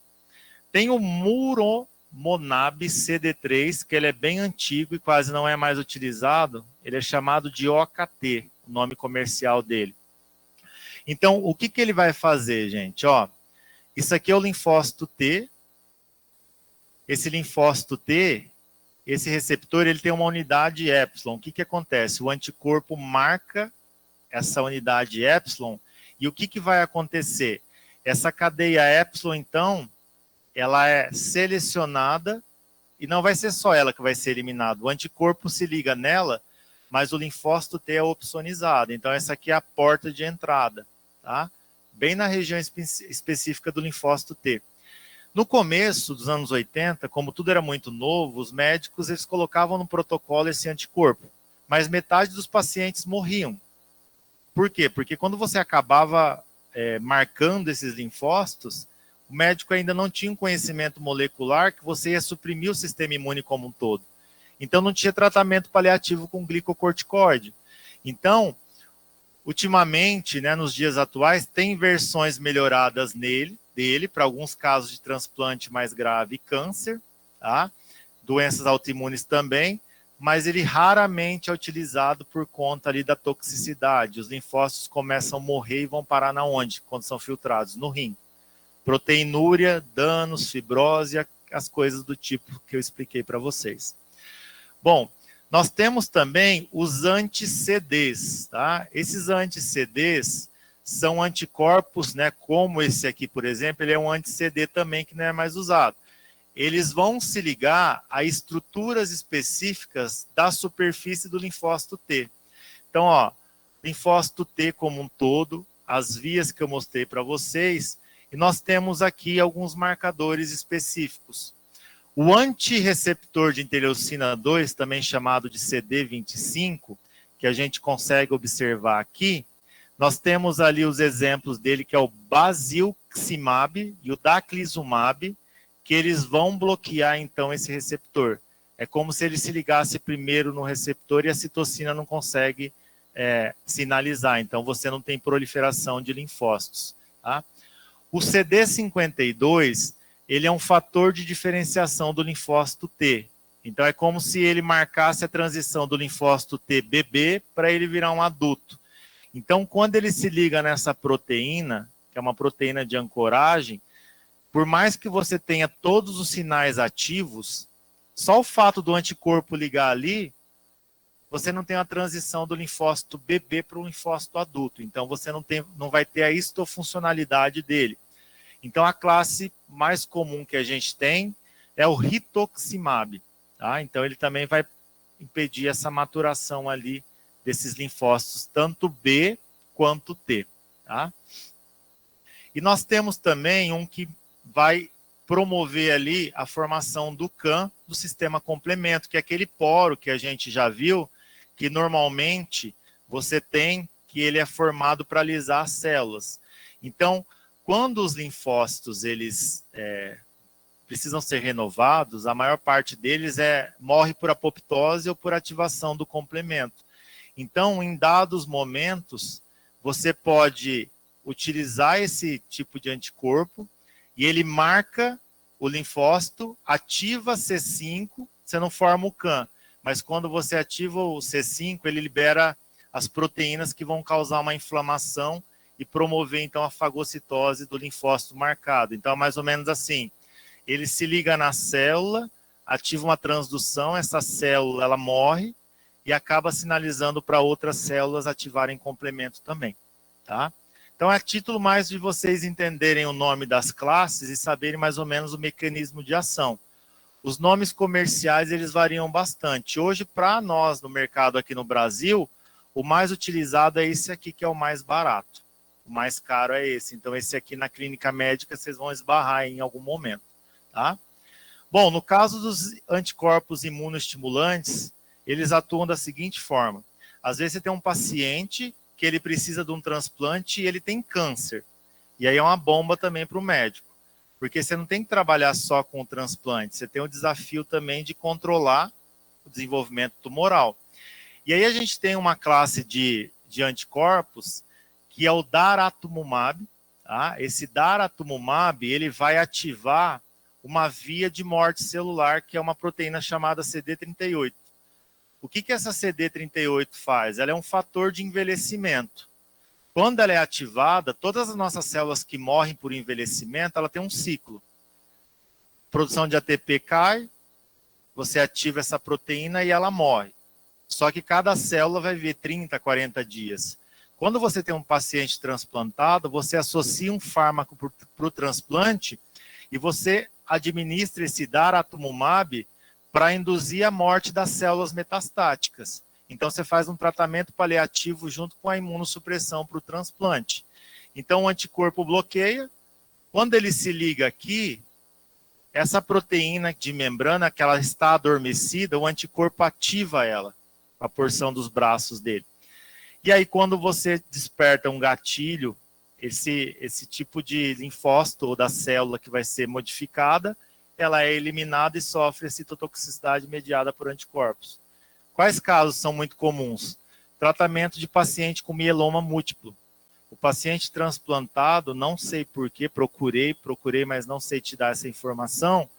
Tem o muromonab CD3, que ele é bem antigo e quase não é mais utilizado. Ele é chamado de OKT, o nome comercial dele. Então, o que ele vai fazer, gente? Ó, isso aqui é o linfócito T. Esse linfócito T, esse receptor, ele tem uma unidade epsilon. O que acontece? O anticorpo marca essa unidade epsilon e o que vai acontecer? Essa cadeia epsilon, então, ela é selecionada e não vai ser só ela que vai ser eliminada. O anticorpo se liga nela, mas o linfócito T é opsonizado. Então, essa aqui é a porta de entrada, tá? Bem na região específica do linfócito T. No começo dos anos 80, como tudo era muito novo, os médicos eles colocavam no protocolo esse anticorpo, mas metade dos pacientes morriam. Por quê? Porque quando você acabava marcando esses linfócitos, o médico ainda não tinha um conhecimento molecular que você ia suprimir o sistema imune como um todo. Então, não tinha tratamento paliativo com glicocorticoide. Então, ultimamente, né, nos dias atuais, tem versões melhoradas dele para alguns casos de transplante mais grave e câncer, tá? Doenças autoimunes também, mas ele raramente é utilizado por conta ali da toxicidade. Os linfócitos começam a morrer e vão parar na onde? Quando são filtrados? No rim. Proteinúria, danos, fibrose, as coisas do tipo que eu expliquei para vocês. Bom, nós temos também os anti-CDs, tá? Esses anti-CDs são anticorpos, né? Como esse aqui, por exemplo, ele é um anti-CD também que não é mais usado. Eles vão se ligar a estruturas específicas da superfície do linfócito T. Então, ó, linfócito T como um todo, as vias que eu mostrei para vocês, e nós temos aqui alguns marcadores específicos. O antirreceptor de interleucina 2, também chamado de CD25, que a gente consegue observar aqui, nós temos ali os exemplos dele, que é o basilximab e o daclizumab, que eles vão bloquear, então, esse receptor. É como se ele se ligasse primeiro no receptor e a citocina não consegue sinalizar. Então, você não tem proliferação de linfócitos. Tá? O CD52, ele é um fator de diferenciação do linfócito T. Então, é como se ele marcasse a transição do linfócito T bebê para ele virar um adulto. Então, quando ele se liga nessa proteína, que é uma proteína de ancoragem, por mais que você tenha todos os sinais ativos, só o fato do anticorpo ligar ali, você não tem a transição do linfócito bebê para o linfócito adulto. Então, você não vai ter a histofuncionalidade dele. Então, a classe mais comum que a gente tem é o rituximab. Tá? Então, ele também vai impedir essa maturação ali desses linfócitos, tanto B quanto T. Tá? E nós temos também um que vai promover ali a formação do CAM do sistema complemento, que é aquele poro que a gente já viu, que normalmente você tem, que ele é formado para alisar as células. Então, quando os linfócitos eles precisam ser renovados, a maior parte deles morre por apoptose ou por ativação do complemento. Então, em dados momentos, você pode utilizar esse tipo de anticorpo e ele marca o linfócito, ativa C5, você não forma o CAM, mas quando você ativa o C5, ele libera as proteínas que vão causar uma inflamação e promover, então, a fagocitose do linfócito marcado. Então, é mais ou menos assim, ele se liga na célula, ativa uma transdução, essa célula ela morre e acaba sinalizando para outras células ativarem complemento também, tá? Então, é a título mais de vocês entenderem o nome das classes e saberem mais ou menos o mecanismo de ação. Os nomes comerciais, eles variam bastante. Hoje, para nós, no mercado aqui no Brasil, o mais utilizado é esse aqui, que é o mais barato. O mais caro é esse. Então, esse aqui na clínica médica, vocês vão esbarrar em algum momento. Tá? Bom, no caso dos anticorpos imunoestimulantes, eles atuam da seguinte forma. Às vezes, você tem um paciente que ele precisa de um transplante e ele tem câncer. E aí é uma bomba também para o médico. Porque você não tem que trabalhar só com o transplante, você tem o desafio também de controlar o desenvolvimento tumoral. E aí a gente tem uma classe de anticorpos, que é o daratumumab. Tá? Esse daratumumab, ele vai ativar uma via de morte celular, que é uma proteína chamada CD38. O que essa CD38 faz? Ela é um fator de envelhecimento. Quando ela é ativada, todas as nossas células que morrem por envelhecimento, ela tem um ciclo. A produção de ATP cai, você ativa essa proteína e ela morre. Só que cada célula vai viver 30, 40 dias. Quando você tem um paciente transplantado, você associa um fármaco para o transplante e você administra esse daratumumab para induzir a morte das células metastáticas. Então, você faz um tratamento paliativo junto com a imunossupressão para o transplante. Então, o anticorpo bloqueia. Quando ele se liga aqui, essa proteína de membrana, que ela está adormecida, o anticorpo ativa ela, a porção dos braços dele. E aí, quando você desperta um gatilho, esse tipo de linfócito ou da célula que vai ser modificada, ela é eliminada e sofre a citotoxicidade mediada por anticorpos. Quais casos são muito comuns? Tratamento de paciente com mieloma múltiplo. O paciente transplantado, não sei porquê, procurei, mas não sei te dar essa informação,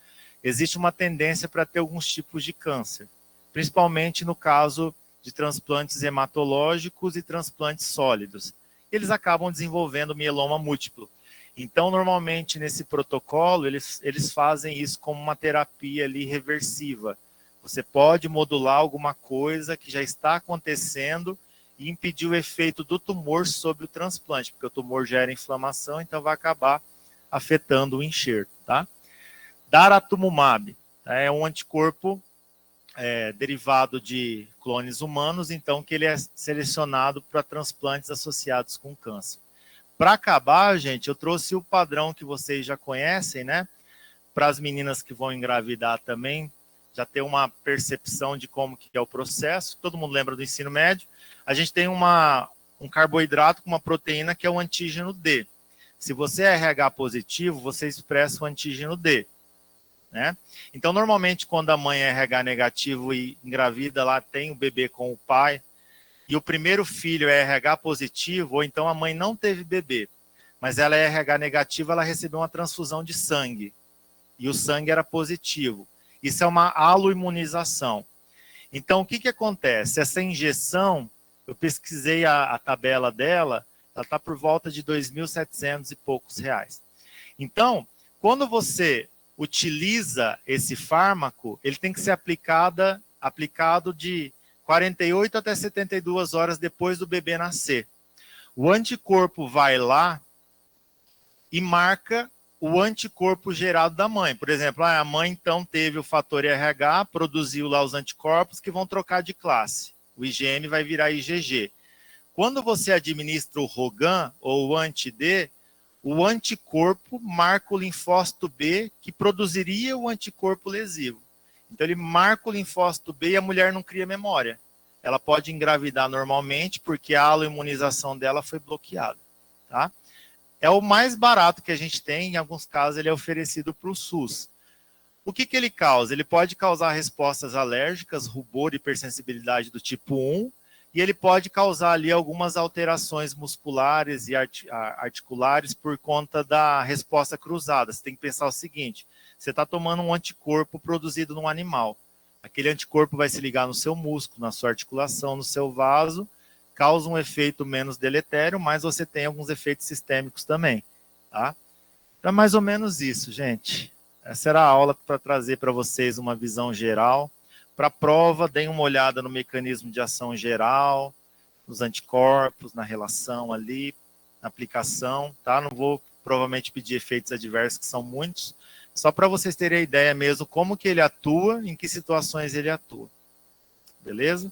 existe uma tendência para ter alguns tipos de câncer, principalmente no caso de transplantes hematológicos e transplantes sólidos. Eles acabam desenvolvendo mieloma múltiplo. Então, normalmente, nesse protocolo, eles fazem isso como uma terapia ali reversiva. Você pode modular alguma coisa que já está acontecendo e impedir o efeito do tumor sobre o transplante, porque o tumor gera inflamação, então vai acabar afetando o enxerto, tá? Daratumumab é um anticorpo derivado de clones humanos, então que ele é selecionado para transplantes associados com câncer. Para acabar, gente, eu trouxe o padrão que vocês já conhecem, né? Para as meninas que vão engravidar também, já ter uma percepção de como que é o processo. Todo mundo lembra do ensino médio. A gente tem um carboidrato com uma proteína que é o antígeno D. Se você é RH positivo, você expressa o antígeno D, né? Então, normalmente, quando a mãe é RH negativo e engravida, lá tem o bebê com o pai, e o primeiro filho é RH positivo, ou então a mãe não teve bebê, mas ela é RH negativa, ela recebeu uma transfusão de sangue, e o sangue era positivo. Isso é uma aloimunização. Então, o que acontece? Essa injeção, eu pesquisei a tabela dela, ela está por volta de 2.700 e poucos reais. Então, quando você utiliza esse fármaco, ele tem que ser aplicado de 48 até 72 horas depois do bebê nascer. O anticorpo vai lá e marca o anticorpo gerado da mãe. Por exemplo, a mãe então teve o fator RH, produziu lá os anticorpos que vão trocar de classe. O IgM vai virar IgG. Quando você administra o ROGAM ou o anti-D, o anticorpo marca o linfócito B que produziria o anticorpo lesivo. Então ele marca o linfócito B e a mulher não cria memória. Ela pode engravidar normalmente porque a aloimunização dela foi bloqueada, tá? É o mais barato que a gente tem, em alguns casos ele é oferecido para o SUS. O que ele causa? Ele pode causar respostas alérgicas, rubor e hipersensibilidade do tipo 1, e ele pode causar ali algumas alterações musculares e articulares por conta da resposta cruzada. Você tem que pensar o seguinte, você está tomando um anticorpo produzido num animal. Aquele anticorpo vai se ligar no seu músculo, na sua articulação, no seu vaso, causa um efeito menos deletério, mas você tem alguns efeitos sistêmicos também, tá? Então, é mais ou menos isso, gente. Essa era a aula para trazer para vocês uma visão geral. Para a prova, deem uma olhada no mecanismo de ação geral, nos anticorpos, na relação ali, na aplicação, tá? Não vou provavelmente pedir efeitos adversos, que são muitos, só para vocês terem a ideia mesmo como que ele atua, em que situações ele atua. Beleza?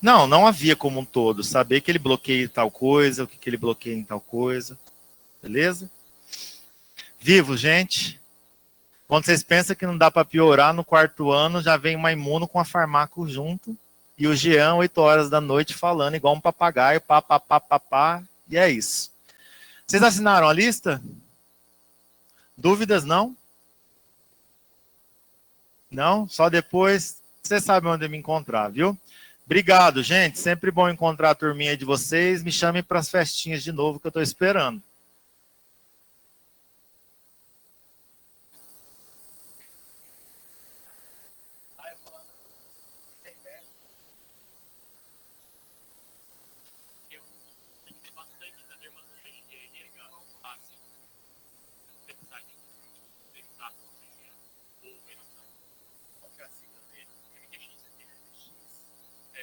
Não havia como um todo. Saber que ele bloqueia tal coisa, o que ele bloqueia em tal coisa. Beleza? Vivo, gente. Quando vocês pensam que não dá para piorar, no quarto ano já vem uma imuno com a farmaco junto. E o Jean, 8 horas da noite, falando igual um papagaio, pá, pá, pá, pá, pá. E é isso. Vocês assinaram a lista? Dúvidas, não? Não? Só depois. Vocês sabem onde me encontrar, viu? Obrigado, gente. Sempre bom encontrar a turminha de vocês. Me chamem para as festinhas de novo que eu estou esperando.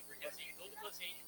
Porque assim, todo paciente